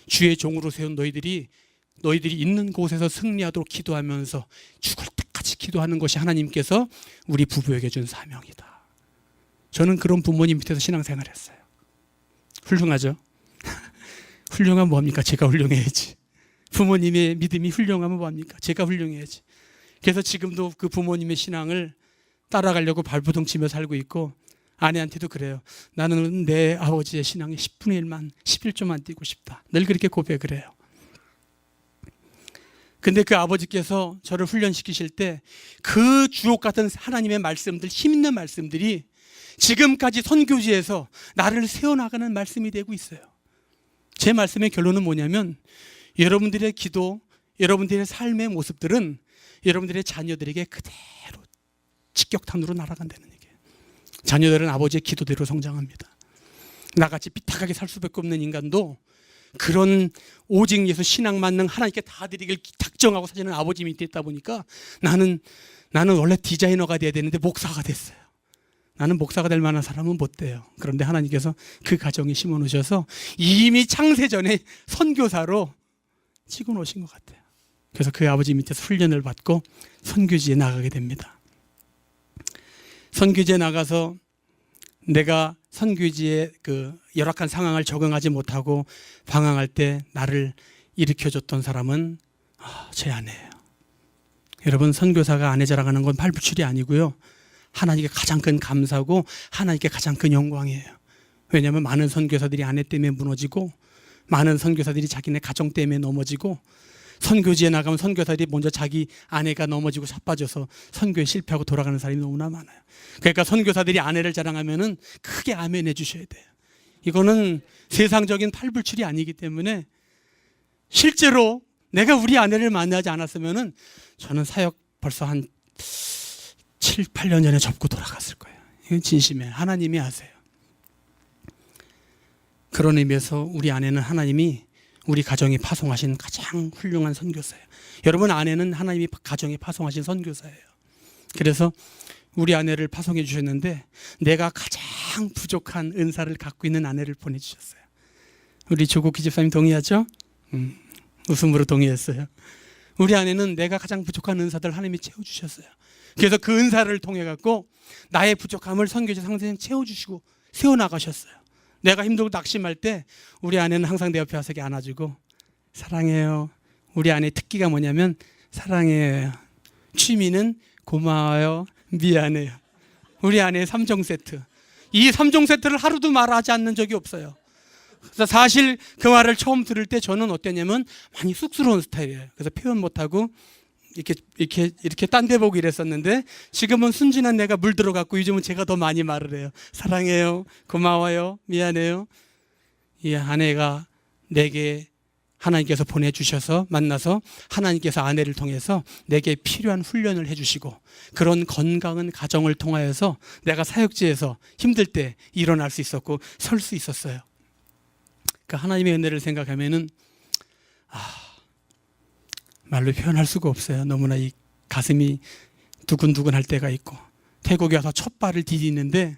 주의 종으로 세운 너희들이 있는 곳에서 승리하도록 기도하면서 죽을 때까지 기도하는 것이 하나님께서 우리 부부에게 준 사명이다. 저는 그런 부모님 밑에서 신앙생활했어요. 훌륭하죠? 훌륭하면 뭐합니까? 제가 훌륭해야지. 부모님의 믿음이 훌륭하면 뭐합니까? 제가 훌륭해야지. 그래서 지금도 그 부모님의 신앙을 따라가려고 발부둥치며 살고 있고, 아내한테도 그래요. 나는 내 아버지의 신앙의 10분의 1만, 11조만 띄고 싶다. 늘 그렇게 고백을 해요. 근데 그 아버지께서 저를 훈련시키실 때 그 주옥 같은 하나님의 말씀들, 힘 있는 말씀들이 지금까지 선교지에서 나를 세워나가는 말씀이 되고 있어요. 제 말씀의 결론은 뭐냐면, 여러분들의 기도, 여러분들의 삶의 모습들은 여러분들의 자녀들에게 그대로 직격탄으로 날아간다는 얘기예요. 자녀들은 아버지의 기도대로 성장합니다. 나같이 삐딱하게 살 수밖에 없는 인간도 그런 오직 예수 신앙 만능 하나님께 다 드리길 작정하고 사시는 아버지 밑에 있다 보니까 나는 원래 디자이너가 돼야 되는데 목사가 됐어요. 나는 목사가 될 만한 사람은 못 돼요. 그런데 하나님께서 그 가정에 심어놓으셔서 이미 창세 전에 선교사로 찍어 놓으신 것 같아요. 그래서 그 아버지 밑에서 훈련을 받고 선교지에 나가게 됩니다. 선교지에 나가서 내가 선교지의 그 열악한 상황을 적응하지 못하고 방황할 때 나를 일으켜줬던 사람은 제 아내예요. 여러분, 선교사가 아내 자랑하는 건 팔불출이 아니고요. 하나님께 가장 큰 감사고 하나님께 가장 큰 영광이에요. 왜냐하면 많은 선교사들이 아내 때문에 무너지고, 많은 선교사들이 자기네 가정 때문에 넘어지고, 선교지에 나가면 선교사들이 먼저 자기 아내가 넘어지고 자빠져서 선교에 실패하고 돌아가는 사람이 너무나 많아요. 그러니까 선교사들이 아내를 자랑하면은 크게 아멘 해주셔야 돼요. 이거는 세상적인 팔불출이 아니기 때문에, 실제로 내가 우리 아내를 만나지 않았으면은 저는 사역 벌써 한 7, 8년 전에 접고 돌아갔을 거예요. 이건 진심이에요. 하나님이 아세요. 그런 의미에서 우리 아내는 하나님이 우리 가정에 파송하신 가장 훌륭한 선교사예요. 여러분, 아내는 하나님이 가정에 파송하신 선교사예요. 그래서 우리 아내를 파송해 주셨는데, 내가 가장 부족한 은사를 갖고 있는 아내를 보내주셨어요. 우리 조국기 집사님 동의하죠? 웃음으로 동의했어요. 우리 아내는 내가 가장 부족한 은사들 하나님이 채워주셨어요. 그래서 그 은사를 통해 갖고 나의 부족함을 선교지 상생 채워주시고 세워나가셨어요. 내가 힘들고 낙심할 때 우리 아내는 항상 내 옆에 와서 안아주고, 사랑해요. 우리 아내의 특기가 뭐냐면 사랑해요. 취미는 고마워요, 미안해요. 우리 아내의 3종 세트. 이 3종 세트를 하루도 말하지 않는 적이 없어요. 그래서 사실 그 말을 처음 들을 때 저는 어땠냐면 많이 쑥스러운 스타일이에요. 그래서 표현 못하고 이렇게 딴 데 보고 이랬었는데, 지금은 순진한 내가 물들어갖고 요즘은 제가 더 많이 말을 해요. 사랑해요, 고마워요, 미안해요. 이 아내가 내게 하나님께서 보내주셔서 만나서 하나님께서 아내를 통해서 내게 필요한 훈련을 해주시고, 그런 건강한 가정을 통하여서 내가 사역지에서 힘들 때 일어날 수 있었고 설 수 있었어요. 그러니까 하나님의 은혜를 생각하면은 말로 표현할 수가 없어요. 너무나 이 가슴이 두근두근할 때가 있고, 태국에 와서 첫 발을 디디는데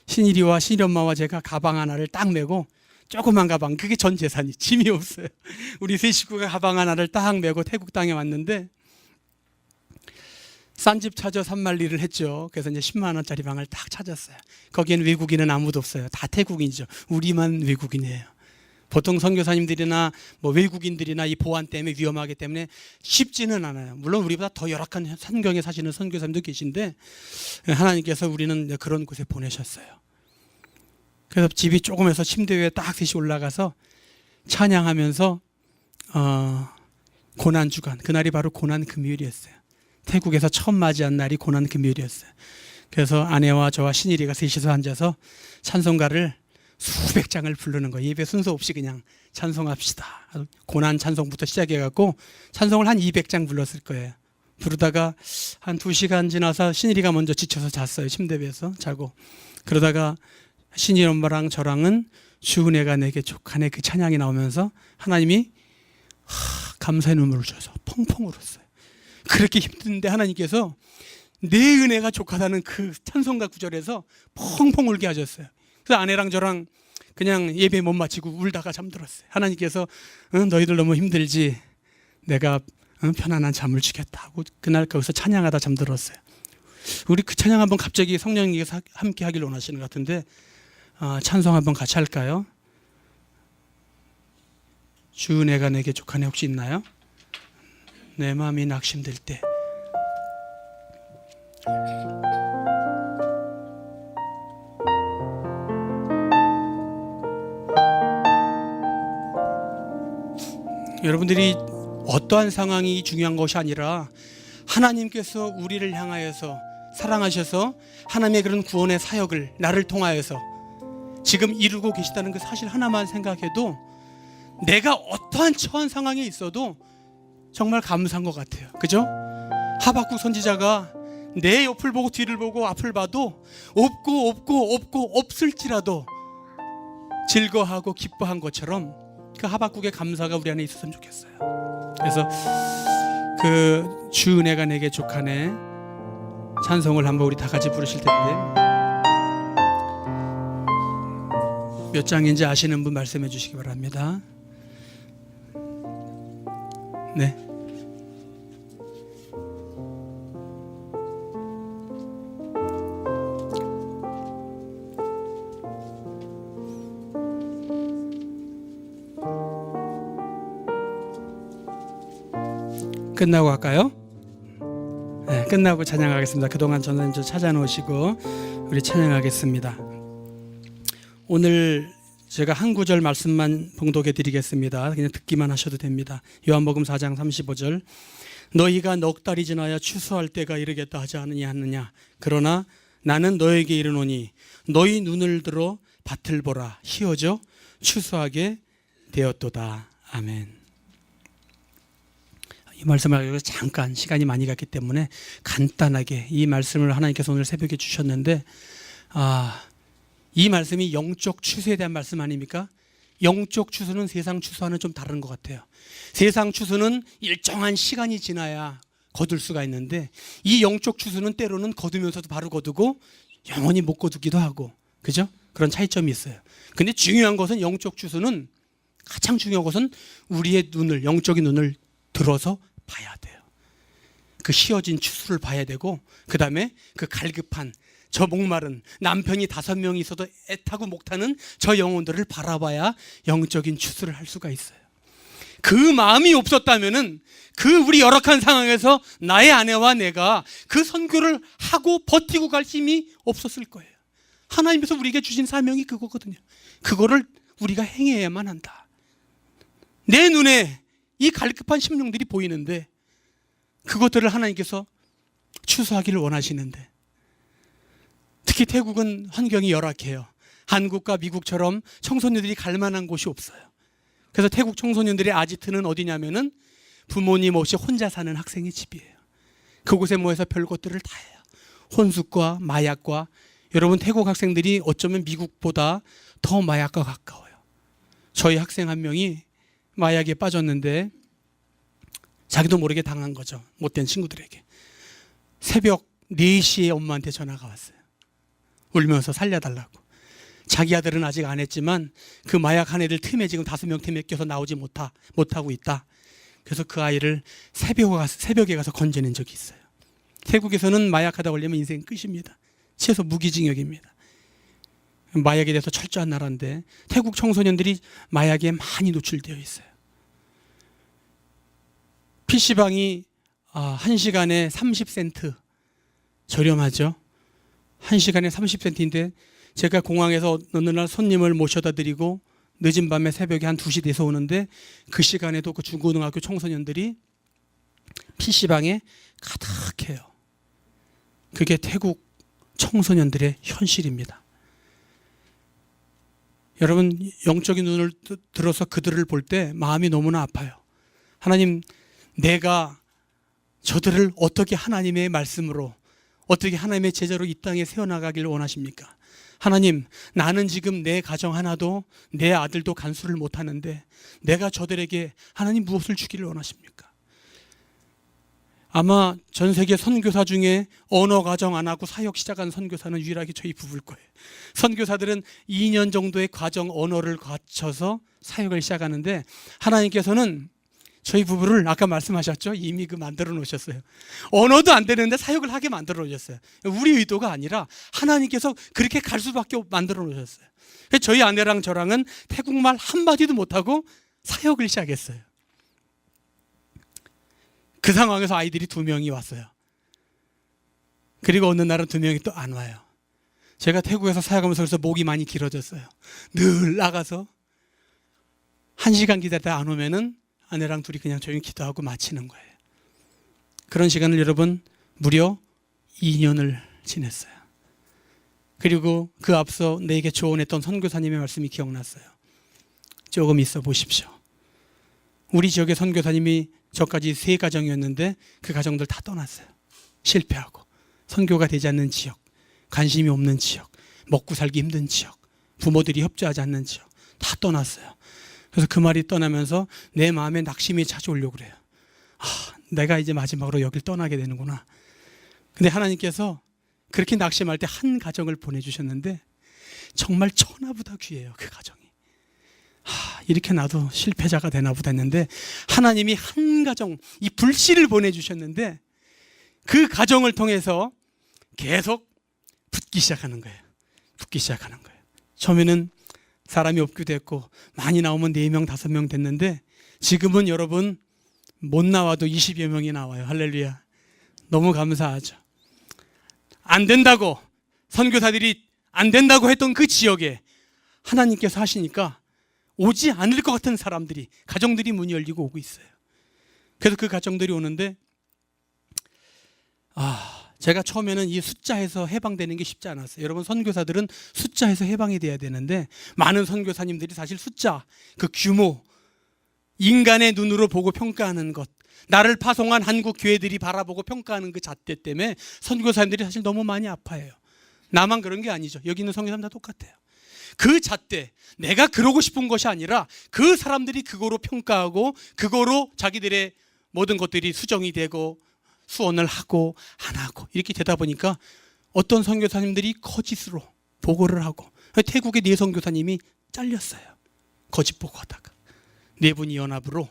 신일이와 신일엄마와 제가 가방 하나를 딱 메고, 조그만 가방, 그게 전 재산이, 짐이 없어요. 우리 세 식구가 가방 하나를 딱 메고 태국 땅에 왔는데, 싼 집 찾아 산말리를 했죠. 그래서 이제 10만 원짜리 방을 딱 찾았어요. 거기에는 외국인은 아무도 없어요. 다 태국인이죠. 우리만 외국인이에요. 보통 선교사님들이나 뭐 외국인들이나 이 보안 때문에 위험하기 때문에 쉽지는 않아요. 물론 우리보다 더 열악한 환경에 사시는 선교사님도 계신데, 하나님께서 우리는 그런 곳에 보내셨어요. 그래서 집이 조금해서 침대 위에 딱 셋이 올라가서 찬양하면서 고난 주간, 그날이 바로 고난 금요일이었어요. 태국에서 처음 맞이한 날이 고난 금요일이었어요. 그래서 아내와 저와 신일이가 셋이서 앉아서 찬송가를 수백 장을 부르는 거예요. 예배 순서 없이 그냥 찬송합시다. 고난 찬송부터 시작해갖고 찬송을 한 200장 불렀을 거예요. 부르다가 한 2시간 지나서 신일이가 먼저 지쳐서 잤어요. 침대 위에서 자고. 그러다가 신일 엄마랑 저랑은 주 은혜가 내게 족하네, 그 찬양이 나오면서 하나님이 감사의 눈물을 주셔서 펑펑 울었어요. 그렇게 힘든데 하나님께서 내 은혜가 족하다는 그 찬송가 구절에서 펑펑 울게 하셨어요. 그래서 아내랑 저랑 그냥 예배 못 마치고 울다가 잠들었어요. 하나님께서 너희들 너무 힘들지, 내가 편안한 잠을 주겠다 하고 그날 거기서 찬양하다 잠들었어요. 우리 그 찬양 한번 갑자기 성령님께서 함께 하길 원하시는 것 같은데, 찬송 한번 같이 할까요? 주 은혜가 내게 족하네 혹시 있나요? 내 마음이 낙심될 때. 여러분들이 어떠한 상황이 중요한 것이 아니라 하나님께서 우리를 향하여서 사랑하셔서 하나님의 그런 구원의 사역을 나를 통하여서 지금 이루고 계시다는 그 사실 하나만 생각해도 내가 어떠한 처한 상황에 있어도 정말 감사한 것 같아요. 그죠? 하박국 선지자가 내 옆을 보고 뒤를 보고 앞을 봐도 없고 없을지라도 즐거워하고 기뻐한 것처럼 그 하박국의 감사가 우리 안에 있었으면 좋겠어요. 그래서 그 주 은혜가 내게 족하네 찬송을 한번 우리 다 같이 부르실 텐데, 몇 장인지 아시는 분 말씀해 주시기 바랍니다. 네. 끝나고 갈까요? 끝나고 찬양하겠습니다. 그동안 저는 찾아놓으시고 우리 찬양하겠습니다. 오늘 제가 한 구절 말씀만 봉독해 드리겠습니다. 그냥 듣기만 하셔도 됩니다. 요한복음 4장 35절. 너희가 넉 달이 지나야 추수할 때가 이르겠다 하지 않느냐. 그러나 나는 너에게 이르노니 너희 눈을 들어 밭을 보라. 희어져 추수하게 되었도다. 아멘. 이 말씀을 하기 위해서 잠깐 시간이 많이 갔기 때문에 간단하게 이 말씀을 하나님께서 오늘 새벽에 주셨는데, 이 말씀이 영적 추수에 대한 말씀 아닙니까? 영적 추수는 세상 추수와는 좀 다른 것 같아요. 세상 추수는 일정한 시간이 지나야 거둘 수가 있는데, 이 영적 추수는 때로는 거두면서도 바로 거두고 영원히 못 거두기도 하고, 그죠? 그런 차이점이 있어요. 근데 중요한 것은 영적 추수는, 가장 중요한 것은 우리의 눈을, 영적인 눈을 들어서 봐야 돼요. 그 휘어진 추수를 봐야 되고, 그 다음에 그 갈급한, 저 목마른, 남편이 5명이 있어도 애타고 목타는 저 영혼들을 바라봐야 영적인 추수를 할 수가 있어요. 그 마음이 없었다면은 그 우리 열악한 상황에서 나의 아내와 내가 그 선교를 하고 버티고 갈 힘이 없었을 거예요. 하나님께서 우리에게 주신 사명이 그거거든요. 그거를 우리가 행해야만 한다. 내 눈에 이 갈급한 심령들이 보이는데 그것들을 하나님께서 추수하기를 원하시는데, 특히 태국은 환경이 열악해요. 한국과 미국처럼 청소년들이 갈 만한 곳이 없어요. 그래서 태국 청소년들의 아지트는 어디냐면은 부모님 없이 혼자 사는 학생의 집이에요. 그곳에 모여서 별 것들을 다 해요. 혼숙과 마약과, 여러분 태국 학생들이 어쩌면 미국보다 더 마약과 가까워요. 저희 학생 한 명이 마약에 빠졌는데 자기도 모르게 당한 거죠. 못된 친구들에게. 새벽 4시에 엄마한테 전화가 왔어요. 울면서 살려달라고. 자기 아들은 아직 안 했지만 그 마약 한 애들 틈에 지금 5명 틈에 껴서 나오지 못하고 있다. 그래서 그 아이를 새벽에 가서 건져낸 적이 있어요. 태국에서는 마약하다 걸리면 인생 끝입니다. 최소 무기징역입니다. 마약에 대해서 철저한 나라인데 태국 청소년들이 마약에 많이 노출되어 있어요. PC방이 1시간에 30센트, 저렴하죠. 1시간에 30센트인데 제가 공항에서 어느 날 손님을 모셔다 드리고 늦은 밤에 새벽에 한 2시 돼서 오는데, 그 시간에도 그 중고등학교 청소년들이 PC방에 가득해요. 그게 태국 청소년들의 현실입니다. 여러분, 영적인 눈을 들어서 그들을 볼 때 마음이 너무나 아파요. 하나님, 내가 저들을 어떻게 하나님의 말씀으로, 어떻게 하나님의 제자로 이 땅에 세워나가기를 원하십니까? 하나님, 나는 지금 내 가정 하나도, 내 아들도 간수를 못하는데 내가 저들에게 하나님 무엇을 주기를 원하십니까? 아마 전 세계 선교사 중에 언어 과정 안 하고 사역 시작한 선교사는 유일하게 저희 부부일 거예요. 선교사들은 2년 정도의 과정, 언어를 거쳐서 사역을 시작하는데, 하나님께서는 저희 부부를 아까 말씀하셨죠? 이미 만들어 놓으셨어요. 언어도 안 되는데 사역을 하게 만들어 놓으셨어요. 우리 의도가 아니라 하나님께서 그렇게 갈 수밖에 만들어 놓으셨어요. 저희 아내랑 저랑은 태국말 한마디도 못하고 사역을 시작했어요. 그 상황에서 아이들이 2명이 왔어요. 그리고 어느 날은 2명이 또 안 와요. 제가 태국에서 사역하면서 그래서 목이 많이 길어졌어요. 늘 나가서 1시간 기다리다 안 오면은 아내랑 둘이 그냥 조용히 기도하고 마치는 거예요. 그런 시간을 여러분 무려 2년을 지냈어요. 그리고 그 앞서 내게 조언했던 선교사님의 말씀이 기억났어요. 조금 있어 보십시오. 우리 지역의 선교사님이 저까지 3가정이었는데 그 가정들 다 떠났어요. 실패하고, 선교가 되지 않는 지역, 관심이 없는 지역, 먹고 살기 힘든 지역, 부모들이 협조하지 않는 지역 다 떠났어요. 그래서 그 말이 떠나면서 내 마음에 낙심이 찾아오려고 그래요. 내가 이제 마지막으로 여길 떠나게 되는구나. 근데 하나님께서 그렇게 낙심할 때 한 가정을 보내주셨는데 정말 천하보다 귀해요. 그 가정이. 이렇게 나도 실패자가 되나 보다 했는데 하나님이 한 가정, 이 불씨를 보내주셨는데 그 가정을 통해서 계속 붙기 시작하는 거예요. 처음에는 사람이 없기도 했고 많이 나오면 4명, 5명 됐는데 지금은 여러분 못 나와도 20여 명이 나와요. 할렐루야. 너무 감사하죠. 안 된다고, 선교사들이 안 된다고 했던 그 지역에 하나님께서 하시니까 오지 않을 것 같은 사람들이, 가정들이 문이 열리고 오고 있어요. 그래서 그 가정들이 오는데 제가 처음에는 이 숫자에서 해방되는 게 쉽지 않았어요. 여러분, 선교사들은 숫자에서 해방이 돼야 되는데 많은 선교사님들이 사실 숫자, 그 규모, 인간의 눈으로 보고 평가하는 것, 나를 파송한 한국 교회들이 바라보고 평가하는 그 잣대 때문에 선교사님들이 사실 너무 많이 아파해요. 나만 그런 게 아니죠. 여기 있는 선교사님 다 똑같아요. 그 잣대, 내가 그러고 싶은 것이 아니라 그 사람들이 그거로 평가하고 그거로 자기들의 모든 것들이 수정이 되고 수언을 하고 안 하고 이렇게 되다 보니까 어떤 선교사님들이 거짓으로 보고를 하고, 태국의 네 선교사님이 잘렸어요. 거짓 보고하다가 네 분이 연합으로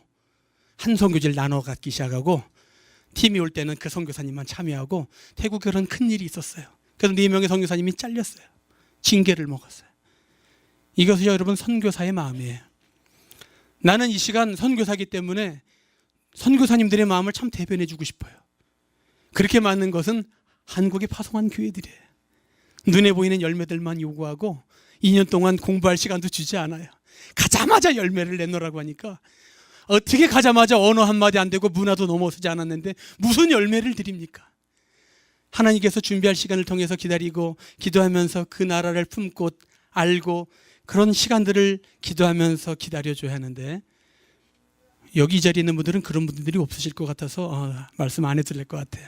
한 선교지를 나눠 갖기 시작하고, 팀이 올 때는 그 선교사님만 참여하고, 태국에 그런 큰 일이 있었어요. 그래서 4명의 선교사님이 잘렸어요. 징계를 먹었어요. 이것이 여러분 선교사의 마음이에요. 나는 이 시간 선교사기 때문에 선교사님들의 마음을 참 대변해 주고 싶어요. 그렇게 많은 것은 한국에 파송한 교회들이에요. 눈에 보이는 열매들만 요구하고 2년 동안 공부할 시간도 주지 않아요. 가자마자 열매를 내놓으라고 하니까 어떻게 가자마자 언어 한마디 안 되고 문화도 넘어서지 않았는데 무슨 열매를 드립니까? 하나님께서 준비할 시간을 통해서 기다리고 기도하면서 그 나라를 품고 알고 그런 시간들을 기도하면서 기다려줘야 하는데, 여기 이 자리에 있는 분들은 그런 분들이 없으실 것 같아서 말씀 안 해드릴 것 같아요.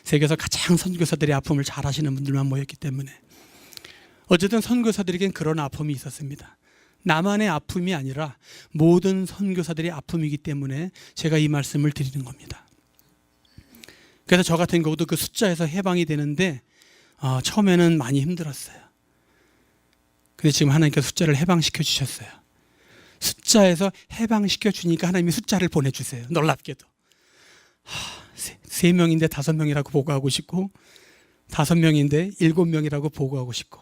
세계에서 가장 선교사들의 아픔을 잘 아시는 분들만 모였기 때문에. 어쨌든 선교사들에겐 그런 아픔이 있었습니다. 나만의 아픔이 아니라 모든 선교사들의 아픔이기 때문에 제가 이 말씀을 드리는 겁니다. 그래서 저 같은 경우도 그 숫자에서 해방이 되는데 처음에는 많이 힘들었어요. 근데 지금 하나님께서 숫자를 해방시켜 주셨어요. 숫자에서 해방시켜 주니까 하나님이 숫자를 보내주세요. 놀랍게도 3명인데 5명이라고 보고하고 싶고, 5명인데 7명이라고 보고하고 싶고.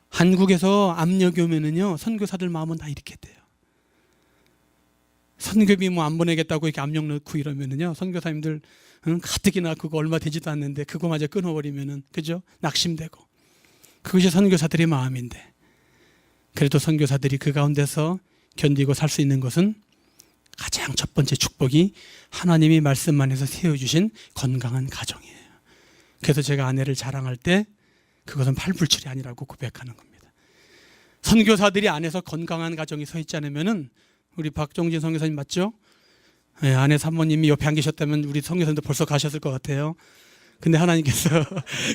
한국에서 압력이 오면은요, 선교사들 마음은 다 이렇게 돼요. 선교비 뭐 안 보내겠다고 이렇게 압력 넣고 이러면은요, 선교사님들 가뜩이나 그거 얼마 되지도 않는데 그거마저 끊어버리면은, 그죠? 낙심되고. 그것이 선교사들의 마음인데, 그래도 선교사들이 그 가운데서 견디고 살 수 있는 것은 가장 첫 번째 축복이 하나님이 말씀만 해서 세워주신 건강한 가정이에요. 그래서 제가 아내를 자랑할 때 그것은 팔불출이 아니라고 고백하는 겁니다. 선교사들이 안에서 건강한 가정이 서 있지 않으면은, 우리 박종진 선교사님 맞죠? 네, 아내 사모님이 옆에 안 계셨다면 우리 선교사님도 벌써 가셨을 것 같아요. 근데 하나님께서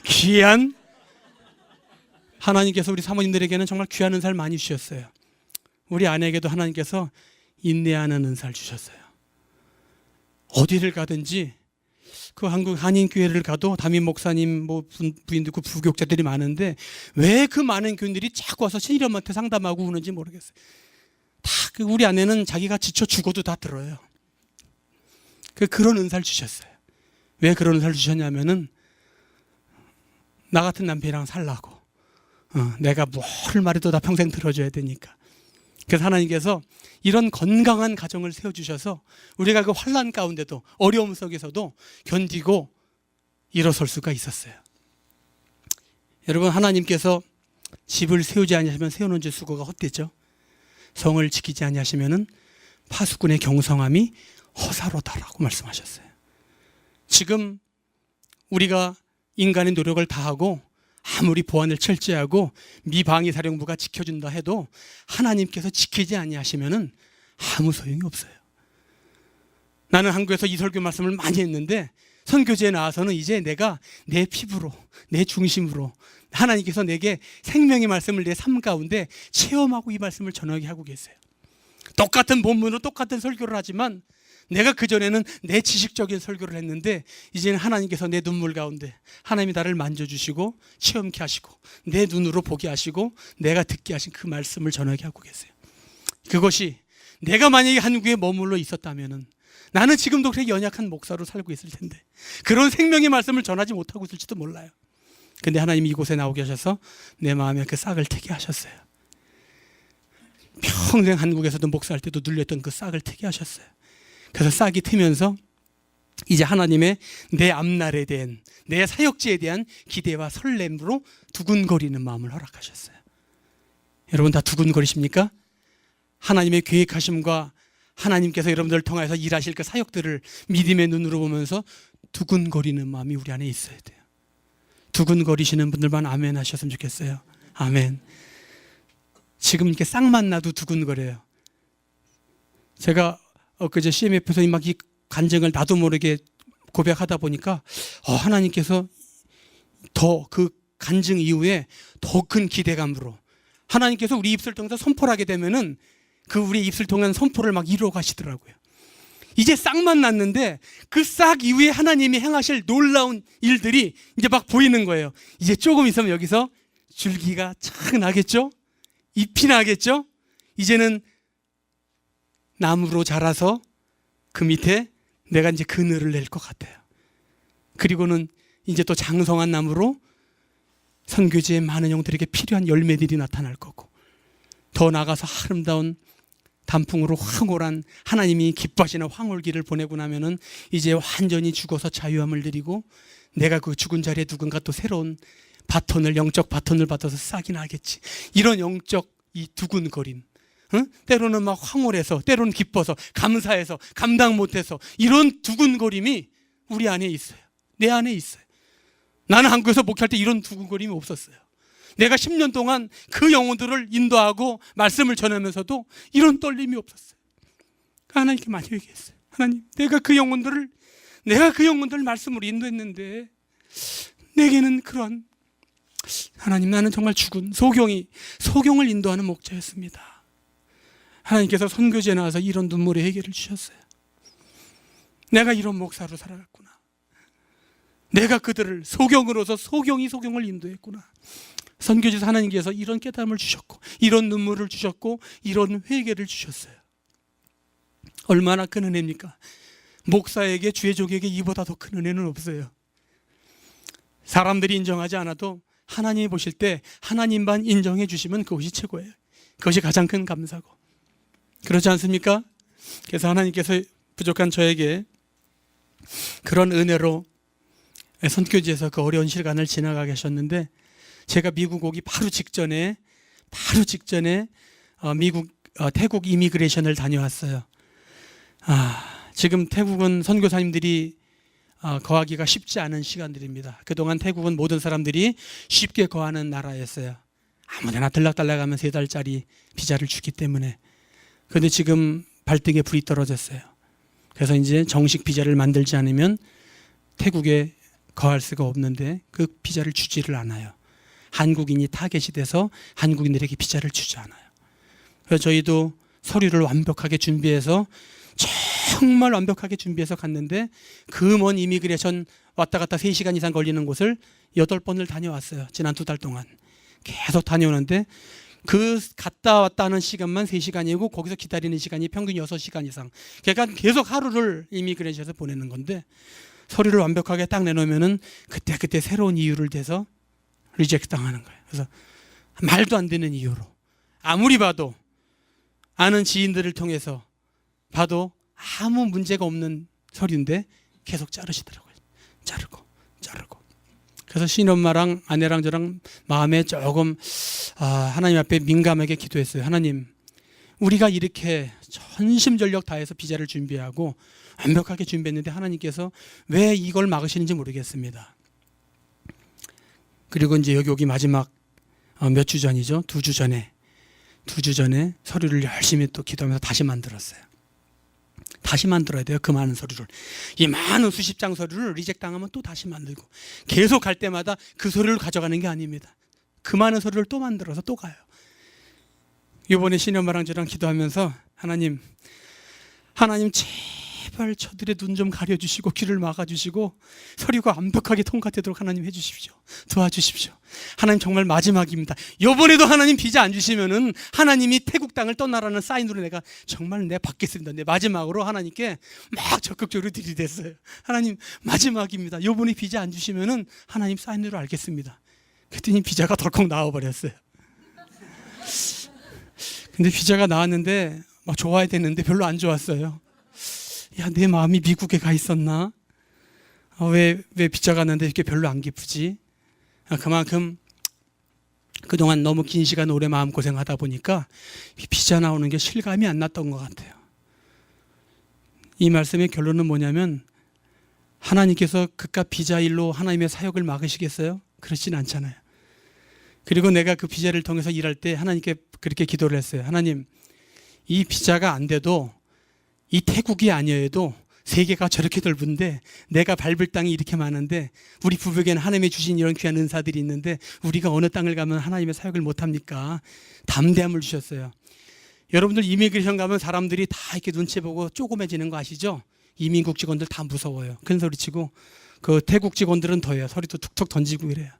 귀한, 하나님께서 우리 사모님들에게는 정말 귀한 은사를 많이 주셨어요. 우리 아내에게도 하나님께서 인내하는 은사를 주셨어요. 어디를 가든지, 그 한국 한인교회를 가도 담임 목사님, 부인들, 그 부교육자들이 많은데 왜 그 많은 교인들이 자꾸 와서 신일엄마한테 상담하고 우는지 모르겠어요. 다 우리 아내는 자기가 지쳐 죽어도 다 들어요. 그런 은사를 주셨어요. 왜 그런 은사를 주셨냐면은, 나 같은 남편이랑 살라고. 내가 뭘 말해도 다 평생 들어줘야 되니까. 그래서 하나님께서 이런 건강한 가정을 세워주셔서 우리가 그 환난 가운데도, 어려움 속에서도 견디고 일어설 수가 있었어요. 여러분, 하나님께서 집을 세우지 아니하시면 세우는 지 수고가 헛되죠. 성을 지키지 아니하시면은 파수꾼의 경성함이 허사로다라고 말씀하셨어요. 지금 우리가 인간의 노력을 다하고 아무리 보안을 철저하고 미방위 사령부가 지켜준다 해도 하나님께서 지키지 아니하시면은 아무 소용이 없어요. 나는 한국에서 이 설교 말씀을 많이 했는데 선교지에 나와서는 이제 내가 내 피부로, 내 중심으로 하나님께서 내게 생명의 말씀을 내 삶 가운데 체험하고 이 말씀을 전하게 하고 계세요. 똑같은 본문으로 똑같은 설교를 하지만 내가 그전에는 내 지식적인 설교를 했는데 이제는 하나님께서 내 눈물 가운데 하나님이 나를 만져주시고 체험케 하시고 내 눈으로 보게 하시고 내가 듣게 하신 그 말씀을 전하게 하고 계세요. 그것이 내가 만약에 한국에 머물러 있었다면 나는 지금도 그렇게 연약한 목사로 살고 있을 텐데 그런 생명의 말씀을 전하지 못하고 있을지도 몰라요. 근데 하나님이 이곳에 나오게 하셔서 내 마음에 그 싹을 트게 하셨어요. 평생 한국에서도 목사할 때도 눌렸던 그 싹을 트게 하셨어요. 그래서 싹이 트면서 이제 하나님의 내 앞날에 대한, 내 사역지에 대한 기대와 설렘으로 두근거리는 마음을 허락하셨어요. 여러분 다 두근거리십니까? 하나님의 계획하심과 하나님께서 여러분들을 통해서 일하실 그 사역들을 믿음의 눈으로 보면서 두근거리는 마음이 우리 안에 있어야 돼요. 두근거리시는 분들만 아멘 하셨으면 좋겠어요. 아멘. 지금 이렇게 쌍만 나도 두근거려요. 제가 엊그제 CMF에서 막 이 간증을 나도 모르게 고백하다 보니까 하나님께서 더 그 간증 이후에 더 큰 기대감으로 하나님께서 우리 입술을 통해서 선포를 하게 되면은 그 우리 입술 통한 선포를 막 이루어 가시더라고요. 이제 싹만 났는데 그 싹 이후에 하나님이 행하실 놀라운 일들이 이제 막 보이는 거예요. 이제 조금 있으면 여기서 줄기가 착 나겠죠? 잎이 나겠죠? 이제는 나무로 자라서 그 밑에 내가 이제 그늘을 낼 것 같아요. 그리고는 이제 또 장성한 나무로 선교지의 많은 영들에게 필요한 열매들이 나타날 거고, 더 나아가서 아름다운 단풍으로 황홀한 하나님이 기뻐하시는 황홀기를 보내고 나면은 이제 완전히 죽어서 자유함을 누리고 내가 그 죽은 자리에 누군가 또 새로운 바톤을, 영적 바톤을 받아서 싹이 나겠지. 이런 영적 이 두근거림, 때로는 막 황홀해서, 때로는 기뻐서, 감사해서, 감당 못해서 이런 두근거림이 우리 안에 있어요. 내 안에 있어요. 나는 한국에서 목회할 때 이런 두근거림이 없었어요. 내가 10년 동안 그 영혼들을 인도하고 말씀을 전하면서도 이런 떨림이 없었어요. 하나님께 많이 얘기했어요. 하나님, 내가 그 영혼들을 말씀으로 인도했는데 내게는 그런, 하나님, 나는 정말 죽은 소경을 인도하는 목자였습니다. 하나님께서 선교지에 나와서 이런 눈물의 해결을 주셨어요. 내가 이런 목사로 살아갔구나. 내가 그들을 소경으로서 소경이 소경을 인도했구나. 선교지에서 하나님께서 이런 깨달음을 주셨고, 이런 눈물을 주셨고, 이런 회개를 주셨어요. 얼마나 큰 은혜입니까? 목사에게, 주의족에게 이보다 더 큰 은혜는 없어요. 사람들이 인정하지 않아도 하나님이 보실 때 하나님만 인정해 주시면 그것이 최고예요. 그것이 가장 큰 감사고, 그렇지 않습니까? 그래서 하나님께서 부족한 저에게 그런 은혜로 선교지에서 그 어려운 시간을 지나가게 하셨는데, 제가 미국 오기 바로 직전에 태국 이미그레이션을 다녀왔어요. 지금 태국은 선교사님들이 거하기가 쉽지 않은 시간들입니다. 그동안 태국은 모든 사람들이 쉽게 거하는 나라였어요. 아무데나 들락달락하면 3달짜리 비자를 주기 때문에. 그런데 지금 발등에 불이 떨어졌어요. 그래서 이제 정식 비자를 만들지 않으면 태국에 거할 수가 없는데 그 비자를 주지를 않아요. 한국인이 타겟이 돼서 한국인들에게 비자를 주지 않아요. 그래서 저희도 서류를 완벽하게 준비해서, 정말 완벽하게 준비해서 갔는데 그 먼 이미그레이션 왔다 갔다 3시간 이상 걸리는 곳을 8번을 다녀왔어요. 지난 2달 동안 계속 다녀오는데, 그 갔다 왔다 하는 시간만 3시간이고 거기서 기다리는 시간이 평균 6시간 이상. 그러니까 계속 하루를 이미그레이션에서 보내는 건데, 서류를 완벽하게 딱 내놓으면은 그때 새로운 이유를 대서 리젝트 당하는 거예요. 그래서 말도 안 되는 이유로, 아무리 봐도 아는 지인들을 통해서 봐도 아무 문제가 없는 서류인데 계속 자르시더라고요. 자르고. 그래서 신엄마랑 아내랑 저랑 마음에 조금 하나님 앞에 민감하게 기도했어요. 하나님, 우리가 이렇게 전심전력 다해서 비자를 준비하고 완벽하게 준비했는데 하나님께서 왜 이걸 막으시는지 모르겠습니다. 그리고 이제 여기 오기 마지막 몇 주 전이죠. 2주 전에 서류를 열심히 또 기도하면서 다시 만들었어요. 다시 만들어야 돼요. 그 많은 서류를. 이 많은 수십 장 서류를 리젝트 당하면 또 다시 만들고, 계속 갈 때마다 그 서류를 가져가는 게 아닙니다. 그 많은 서류를 또 만들어서 또 가요. 이번에 신현마랑 저랑 기도하면서 하나님 제발 저들의 눈 좀 가려주시고 귀를 막아주시고 서류가 완벽하게 통과되도록 하나님 해주십시오. 도와주십시오. 하나님 정말 마지막입니다. 이번에도 하나님 비자 안 주시면은 하나님이 태국 땅을 떠나라는 사인으로 내가 받겠습니다. 내 마지막으로 하나님께 막 적극적으로 들이댔어요. 하나님 마지막입니다. 이번에 비자 안 주시면은 하나님 사인으로 알겠습니다. 그랬더니 비자가 덜컥 나와버렸어요. 근데 비자가 나왔는데 막 좋아야 되는데 별로 안 좋았어요. 야, 내 마음이 미국에 가 있었나? 왜 비자가 왔는데 이렇게 별로 안 기쁘지? 그만큼 그동안 너무 긴 시간 오래 마음고생하다 보니까 비자 나오는 게 실감이 안 났던 것 같아요. 이 말씀의 결론은 뭐냐면 하나님께서 그깟 비자 일로 하나님의 사역을 막으시겠어요? 그렇진 않잖아요. 그리고 내가 그 비자를 통해서 일할 때 하나님께 그렇게 기도를 했어요. 하나님, 이 비자가 안 돼도 이 태국이 아니어도 세계가 저렇게 넓은데 내가 밟을 땅이 이렇게 많은데 우리 부부에게는 하나님이 주신 이런 귀한 은사들이 있는데 우리가 어느 땅을 가면 하나님의 사역을 못합니까? 담대함을 주셨어요. 여러분들 이미그레이션 가면 사람들이 다 이렇게 눈치 보고 쪼그매지는 거 아시죠? 이민국 직원들 다 무서워요. 큰 소리 치고. 그 태국 직원들은 더해요. 소리도 툭툭 던지고 이래요.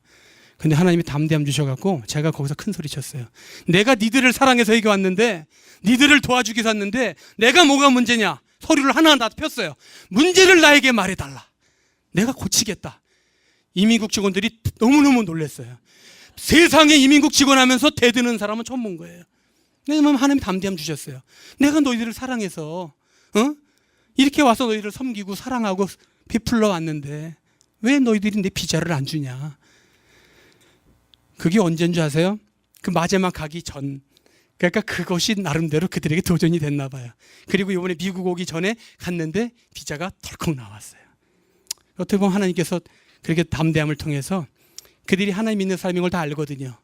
근데 하나님이 담대함 주셔갖고 제가 거기서 큰 소리 쳤어요. 내가 니들을 사랑해서 여기 왔는데 니들을 도와주기 위해서 왔는데 내가 뭐가 문제냐? 소리를 하나하나 폈어요. 문제를 나에게 말해달라. 내가 고치겠다. 이민국 직원들이 너무너무 놀랐어요. 세상에 이민국 직원 하면서 대드는 사람은 처음 본 거예요. 왜냐면 하나님이 담대함 주셨어요. 내가 너희들을 사랑해서 이렇게 와서 너희들을 섬기고 사랑하고 베풀러 왔는데 왜 너희들이 내 비자를 안 주냐? 그게 언제인 줄 아세요? 그 마지막 가기 전. 그러니까 그것이 나름대로 그들에게 도전이 됐나 봐요. 그리고 이번에 미국 오기 전에 갔는데 비자가 덜컥 나왔어요. 어떻게 보면 하나님께서 그렇게 담대함을 통해서 그들이 하나님 믿는 사람인 걸 다 알거든요.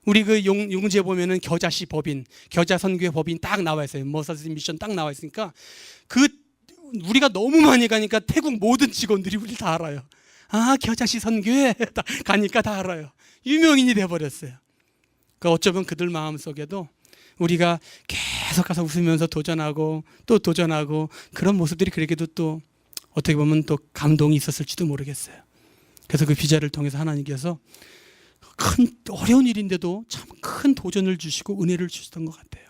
우리 그 용지에 보면은 겨자씨 법인, 겨자 선교의 법인 딱 나와 있어요. 머서스 미션 딱 나와 있으니까 그 우리가 너무 많이 가니까 태국 모든 직원들이 우리 다 알아요. 아, 겨자씨 선교에 가니까 다 알아요. 유명인이 돼버렸어요. 그러니까 어쩌면 그들 마음속에도 우리가 계속 가서 웃으면서 도전하고 또 도전하고 그런 모습들이 그에게도 또 어떻게 보면 또 감동이 있었을지도 모르겠어요. 그래서 그 비자를 통해서 하나님께서 큰 어려운 일인데도 참 큰 도전을 주시고 은혜를 주셨던 것 같아요.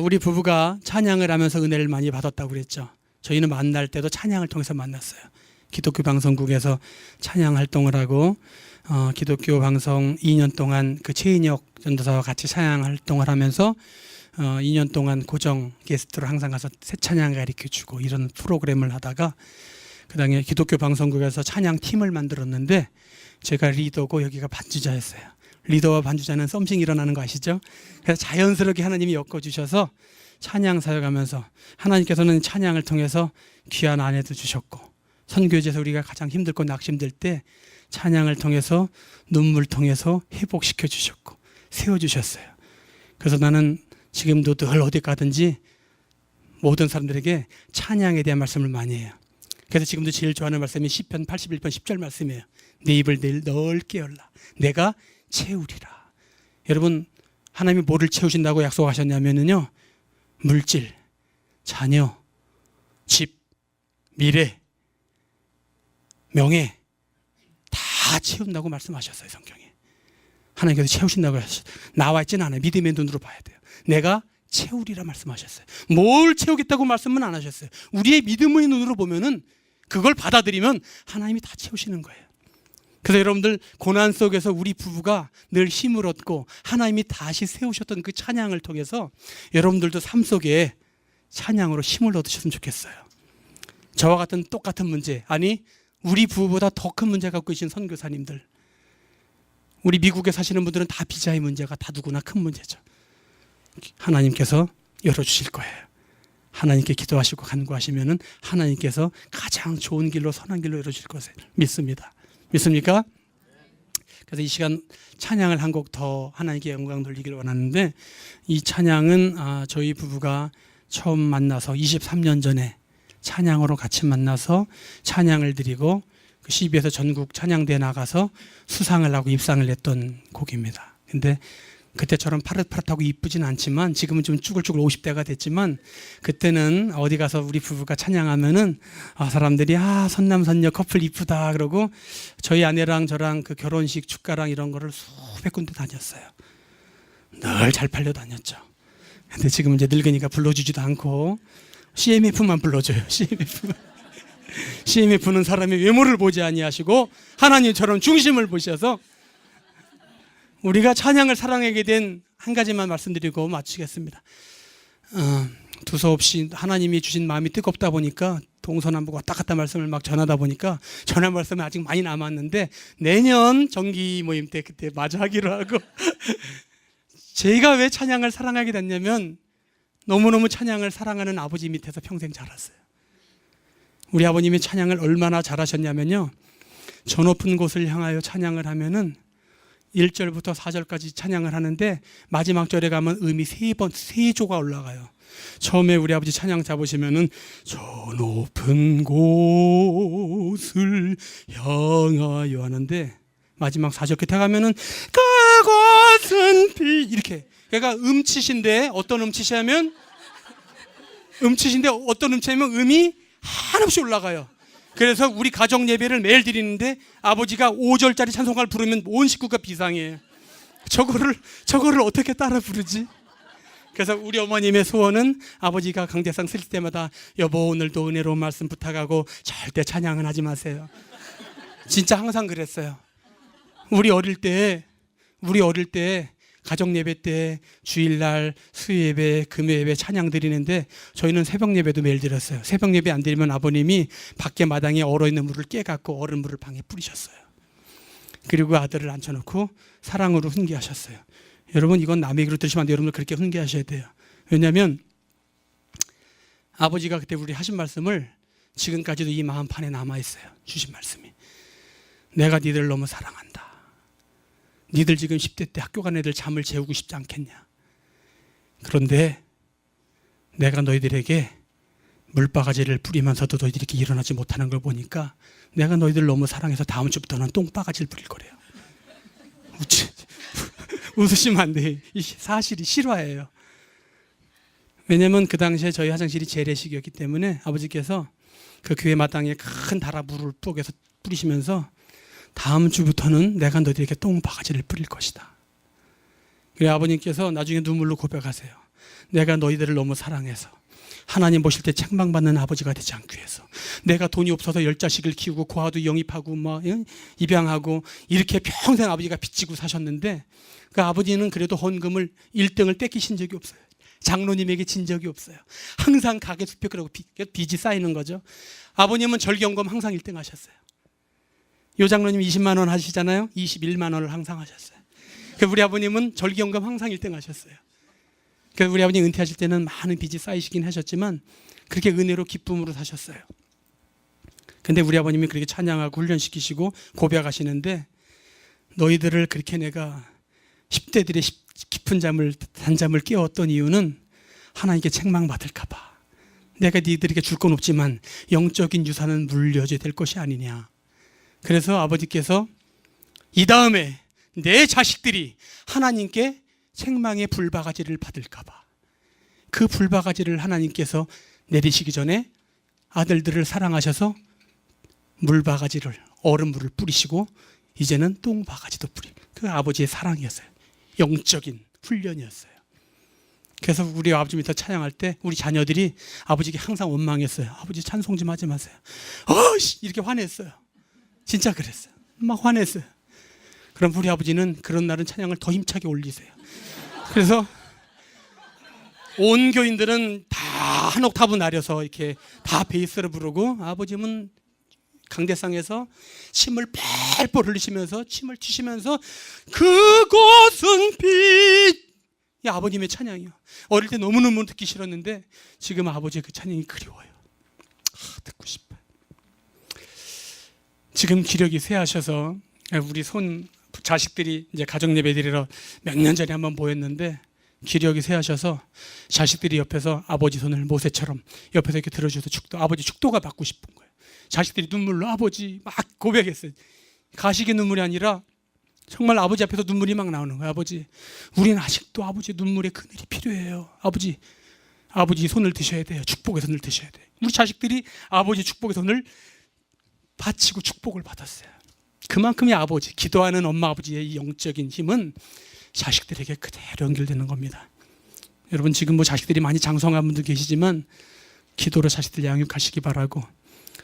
우리 부부가 찬양을 하면서 은혜를 많이 받았다고 그랬죠. 저희는 만날 때도 찬양을 통해서 만났어요. 기독교 방송국에서 찬양 활동을 하고 기독교 방송 2년 동안 그 최인혁 전도사와 같이 찬양 활동을 하면서 2년 동안 고정 게스트로 항상 가서 새 찬양 가르쳐주고 이런 프로그램을 하다가 그 다음에 기독교 방송국에서 찬양 팀을 만들었는데 제가 리더고 여기가 반주자였어요. 리더와 반주자는 썸씽 일어나는 거 아시죠? 그래서 자연스럽게 하나님이 엮어주셔서 찬양 사역하면서 하나님께서는 찬양을 통해서 귀한 아내도 주셨고 선교지에서 우리가 가장 힘들고 낙심될 때 찬양을 통해서 눈물 통해서 회복시켜 주셨고 세워주셨어요. 그래서 나는 지금도 늘 어디 가든지 모든 사람들에게 찬양에 대한 말씀을 많이 해요. 그래서 지금도 제일 좋아하는 말씀이 시편 81편 10절 말씀이에요. 내 입을 늘 넓게 열라. 내가 채우리라. 여러분 하나님이 뭐를 채우신다고 약속하셨냐면요. 물질, 자녀, 집, 미래, 명예 다 채운다고 말씀하셨어요. 성경에. 하나님께서 채우신다고 하셨어요. 나와 있지는 않아요. 믿음의 눈으로 봐야 돼요. 내가 채우리라 말씀하셨어요. 뭘 채우겠다고 말씀은 안 하셨어요. 우리의 믿음의 눈으로 보면은 그걸 받아들이면 하나님이 다 채우시는 거예요. 그래서 여러분들 고난 속에서 우리 부부가 늘 힘을 얻고 하나님이 다시 세우셨던 그 찬양을 통해서 여러분들도 삶 속에 찬양으로 힘을 얻으셨으면 좋겠어요. 저와 같은 똑같은 문제, 아니 우리 부부보다 더 큰 문제 갖고 계신 선교사님들, 우리 미국에 사시는 분들은 다 비자의 문제가 다 누구나 큰 문제죠. 하나님께서 열어주실 거예요. 하나님께 기도하시고 간구하시면은 하나님께서 가장 좋은 길로 선한 길로 열어주실 것을 믿습니다. 믿습니까? 그래서 이 시간 찬양을 한 곡 더 하나님께 영광 돌리기를 원하는데 이 찬양은 저희 부부가 처음 만나서 23년 전에 찬양으로 같이 만나서 찬양을 드리고 그 CB에서 전국 찬양대에 나가서 수상을 하고 입상을 했던 곡입니다. 근데 그때처럼 파릇파릇하고 이쁘진 않지만 지금은 좀 쭈글쭈글 50대가 됐지만 그때는 어디 가서 우리 부부가 찬양하면은 사람들이 선남선녀 커플 이쁘다 그러고 저희 아내랑 저랑 그 결혼식 축가랑 이런 거를 수백 군데 다녔어요. 늘 잘 팔려 다녔죠. 근데 지금 이제 늙으니까 불러주지도 않고 CMF만 불러줘요. CMF는 사람의 외모를 보지 아니하시고 하나님처럼 중심을 보셔서 우리가 찬양을 사랑하게 된 한 가지만 말씀드리고 마치겠습니다. 두서없이 하나님이 주신 마음이 뜨겁다 보니까 동서남북 왔다 갔다 말씀을 막 전하다 보니까 전할 말씀이 아직 많이 남았는데 내년 정기 모임 때 그때 마저 하기로 하고 제가 왜 찬양을 사랑하게 됐냐면 너무너무 찬양을 사랑하는 아버지 밑에서 평생 자랐어요. 우리 아버님이 찬양을 얼마나 잘하셨냐면요, 저 높은 곳을 향하여 찬양을 하면은 1절부터 4절까지 찬양을 하는데 마지막 절에 가면 음이 세 조가 올라가요. 처음에 우리 아버지 찬양 잡으시면은 저 높은 곳을 향하여 하는데 마지막 4절 끝에 가면은 그곳은 비 이렇게. 그러니까 음치신데 어떤 음치시냐면 음이 한없이 올라가요. 그래서 우리 가정 예배를 매일 드리는데 아버지가 5절짜리 찬송가를 부르면 온 식구가 비상해요. 저거를 어떻게 따라 부르지? 그래서 우리 어머님의 소원은 아버지가 강대상 쓸 때마다 여보 오늘도 은혜로운 말씀 부탁하고 절대 찬양은 하지 마세요. 진짜 항상 그랬어요. 우리 어릴 때 가정 예배 때 주일날 수요예배 금요예배 찬양 드리는데 저희는 새벽 예배도 매일 드렸어요. 새벽 예배 안 드리면 아버님이 밖에 마당에 얼어있는 물을 깨갖고 얼음물을 방에 뿌리셨어요. 그리고 아들을 앉혀놓고 사랑으로 훈계하셨어요. 여러분 이건 남의 얘기로 들으시면 안 돼요. 여러분들 그렇게 훈계하셔야 돼요. 왜냐하면 아버지가 그때 우리 하신 말씀을 지금까지도 이 마음판에 남아있어요. 주신 말씀이 내가 니들 너무 사랑한다. 니들 지금 10대 때 학교 간 애들 잠을 재우고 싶지 않겠냐. 그런데 내가 너희들에게 물바가지를 뿌리면서도 너희들이 이렇게 일어나지 못하는 걸 보니까 내가 너희들 너무 사랑해서 다음 주부터는 똥바가지를 뿌릴 거래요. 웃으시면 안 돼. 이 사실이 실화예요. 왜냐면 그 당시에 저희 화장실이 재래식이었기 때문에 아버지께서 그 교회 마당에 큰 다라물을 뿌겨서 뿌리시면서 다음 주부터는 내가 너희들에게 똥바가지를 뿌릴 것이다. 그래 아버님께서 나중에 눈물로 고백하세요. 내가 너희들을 너무 사랑해서 하나님 보실 때 책망받는 아버지가 되지 않기 위해서 내가 돈이 없어서 10자식을 키우고 고아도 영입하고 입양하고 이렇게 평생 아버지가 빚지고 사셨는데 그 아버지는 그래도 헌금을 1등을 떼기신 적이 없어요. 장로님에게 진 적이 없어요. 항상 가게 수표라고 빚이 쌓이는 거죠. 아버님은 절기헌금 항상 1등 하셨어요. 요 장로님 20만 원 하시잖아요. 21만 원을 항상 하셨어요. 우리 아버님은 절기헌금 항상 1등 하셨어요. 우리 아버님 은퇴하실 때는 많은 빚이 쌓이시긴 하셨지만 그렇게 은혜로 기쁨으로 사셨어요. 근데 우리 아버님이 그렇게 찬양하고 훈련시키시고 고백하시는데 너희들을 그렇게 내가 10대들의 깊은 단잠을 깨웠던 이유는 하나님께 책망받을까 봐. 내가 니들에게 줄 건 없지만 영적인 유산은 물려줘야 될 것이 아니냐. 그래서 아버지께서 이 다음에 내 자식들이 하나님께 책망의 불바가지를 받을까 봐. 그 불바가지를 하나님께서 내리시기 전에 아들들을 사랑하셔서 물바가지를 얼음물을 뿌리시고 이제는 똥바가지도 그 아버지의 사랑이었어요. 영적인 훈련이었어요. 그래서 우리 아버지 밑에 찬양할 때 우리 자녀들이 아버지께 항상 원망했어요. 아버지 찬송 좀 하지 마세요. 이렇게 화냈어요. 진짜 그랬어요. 막 화냈어요. 그럼 우리 아버지는 그런 날은 찬양을 더 힘차게 올리세요. 그래서 온 교인들은 다 한 옥타브 나려서 이렇게 다 베이스를 부르고 아버지는 강대상에서 침을 뻘뻘 흘리시면서 침을 튀시면서 그곳은 빛. 이 아버님의 찬양이요. 어릴 때 너무너무 듣기 싫었는데 지금 아버지의 그 찬양이 그리워요. 듣고 싶어요. 지금 기력이 쇠하셔서 우리 자식들이 이제 가정 예배 드리러 몇 년 전에 한번 모였는데 기력이 쇠하셔서 자식들이 옆에서 아버지 손을 모세처럼 옆에서 이렇게 들어줘서 아버지 축도가 받고 싶은 거예요. 자식들이 눈물로 아버지 막 고백했어요. 가식의 눈물이 아니라 정말 아버지 앞에서 눈물이 막 나오는 거예요. 아버지, 우리는 아직도 아버지 눈물의 그늘이 필요해요. 아버지 손을 드셔야 돼요. 축복의 손을 드셔야 돼요. 우리 자식들이 아버지 축복의 손을 바치고 축복을 받았어요. 그만큼의 아버지, 기도하는 엄마 아버지의 이 영적인 힘은 자식들에게 그대로 연결되는 겁니다. 여러분 지금 자식들이 많이 장성한 분도 계시지만 기도로 자식들 양육하시기 바라고,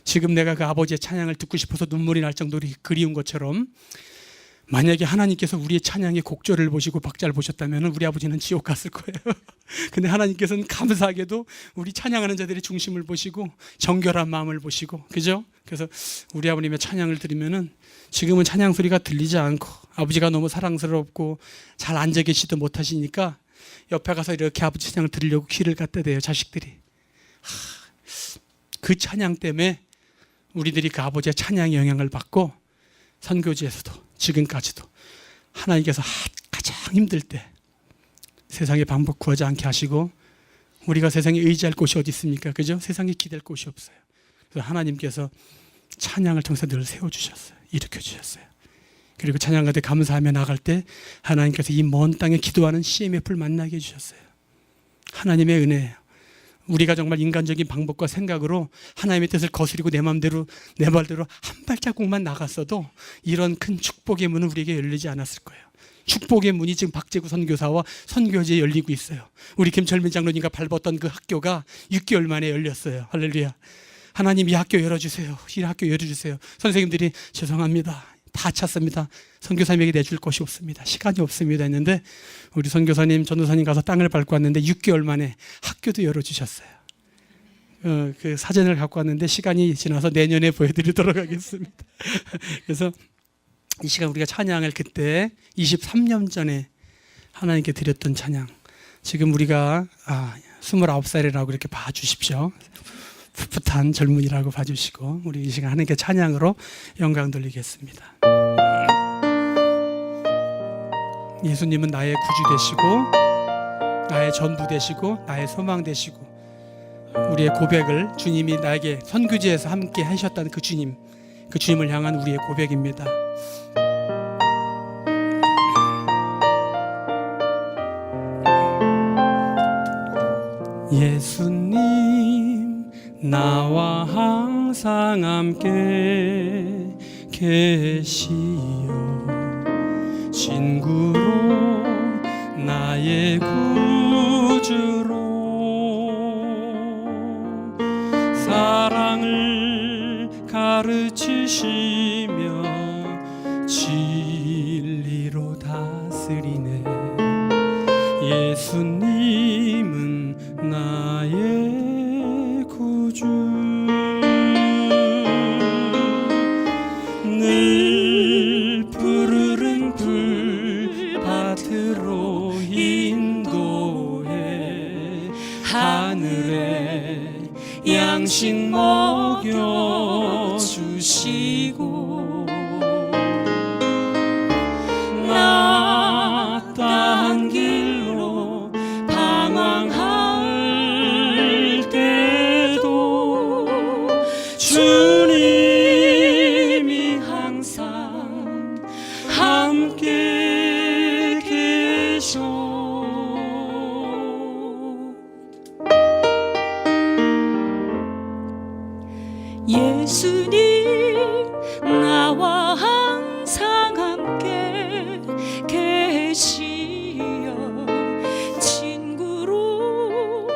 지금 내가 그 아버지의 찬양을 듣고 싶어서 눈물이 날 정도로 그리운 것처럼 만약에 하나님께서 우리의 찬양의 곡절을 보시고 박자를 보셨다면 우리 아버지는 지옥 갔을 거예요. 근데 하나님께서는 감사하게도 우리 찬양하는 자들의 중심을 보시고 정결한 마음을 보시고, 그죠? 그래서 우리 아버님의 찬양을 들으면은 지금은 찬양 소리가 들리지 않고 아버지가 너무 사랑스럽고 잘 앉아 계시도 못하시니까 옆에 가서 이렇게 아버지 찬양을 들으려고 귀를 갖다 대요, 자식들이. 그 찬양 때문에 우리들이 그 아버지의 찬양의 영향을 받고 선교지에서도 지금까지도 하나님께서 가장 힘들 때 세상에 방법 구하지 않게 하시고, 우리가 세상에 의지할 곳이 어디 있습니까? 그죠? 세상에 기댈 곳이 없어요. 그래서 하나님께서 찬양을 통해서 늘 세워주셨어요. 일으켜주셨어요. 그리고 찬양 가운데 감사하며 나갈 때 하나님께서 이 먼 땅에 기도하는 CMF를 만나게 해주셨어요. 하나님의 은혜예요. 우리가 정말 인간적인 방법과 생각으로 하나님의 뜻을 거스리고 내 마음대로 내 말대로 한 발자국만 나갔어도 이런 큰 축복의 문은 우리에게 열리지 않았을 거예요. 축복의 문이 지금 박재구 선교사와 선교지에 열리고 있어요. 우리 김철민 장로님과 밟았던 그 학교가 6개월 만에 열렸어요. 할렐루야. 하나님 이 학교 열어주세요. 이 학교 열어주세요. 선생님들이 죄송합니다, 다 찼습니다, 선교사님에게 내줄 것이 없습니다, 시간이 없습니다 했는데 우리 선교사님, 전도사님 가서 땅을 밟고 왔는데 6개월 만에 학교도 열어주셨어요. 그 사진을 갖고 왔는데 시간이 지나서 내년에 보여드리도록 하겠습니다. 그래서 이 시간 우리가 찬양을 그때 23년 전에 하나님께 드렸던 찬양, 지금 우리가 29살이라고 이렇게 봐주십시오. 풋풋한 젊은이라고 봐주시고 우리 이 시간 하나님께 찬양으로 영광 돌리겠습니다. 예수님은 나의 구주 되시고 나의 전부 되시고 나의 소망 되시고, 우리의 고백을 주님이 나에게 선교지에서 함께 하셨다는 그 주님을 향한 우리의 고백입니다. 예수님 나와 항상 함께 계시어 친구로 나의 구주로 사랑을 가르치시며 진리로 다스리네. 예수님은 나의 구주, 늘 푸르른 불밭으로 인도해 하늘에 양식 먹여주시고 나 딴 길로 방황할 때도 주님이 항상 함께 계셔. 예수님 나와 항상 함께 계시어 친구로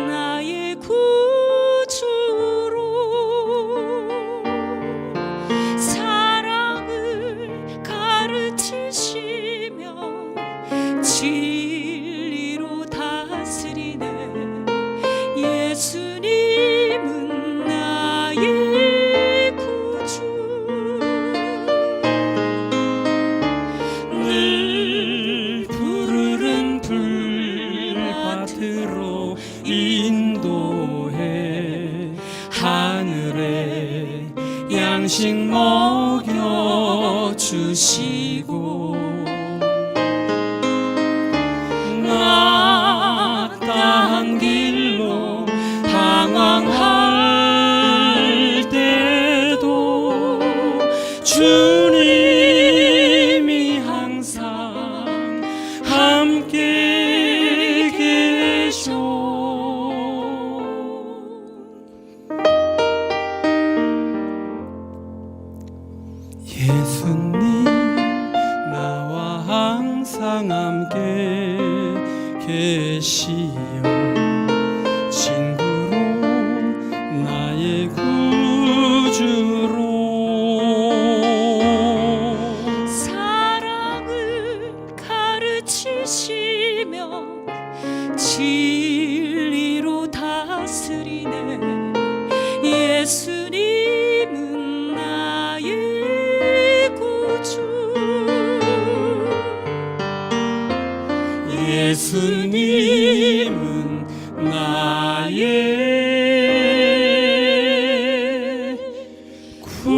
나의 구주로 사랑을 가르치시며 진리로 다스리네. 예수님은 나의 구주, 늘 푸르른 불밭으로 인도해 하늘에 양식 먹여주시고 나 딴 길로 방황할 때도 주님이 항상 함께 계셔. 예수님 나와 항상 함께 계시어 친구로 나의 구주로 사랑 예수님은 나의 구주.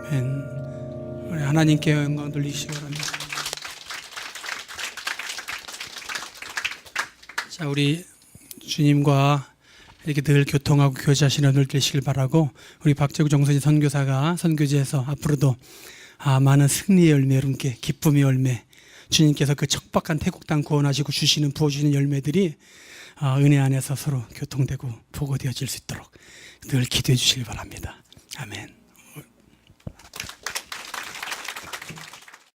아멘. 우리 하나님께 영광 돌리시기 바랍니다. 자, 우리 주님과 이렇게 늘 교통하고 교제하시는 오늘 되시길 바라고, 우리 박재구 정선희 선교사가 선교지에서 앞으로도 많은 승리의 열매, 여러분께 기쁨의 열매, 주님께서 그 척박한 태국 땅 구원하시고 주시는 부어주시는 열매들이 은혜 안에서 서로 교통되고 보고되어질 수 있도록 늘 기도해 주시길 바랍니다. 아멘.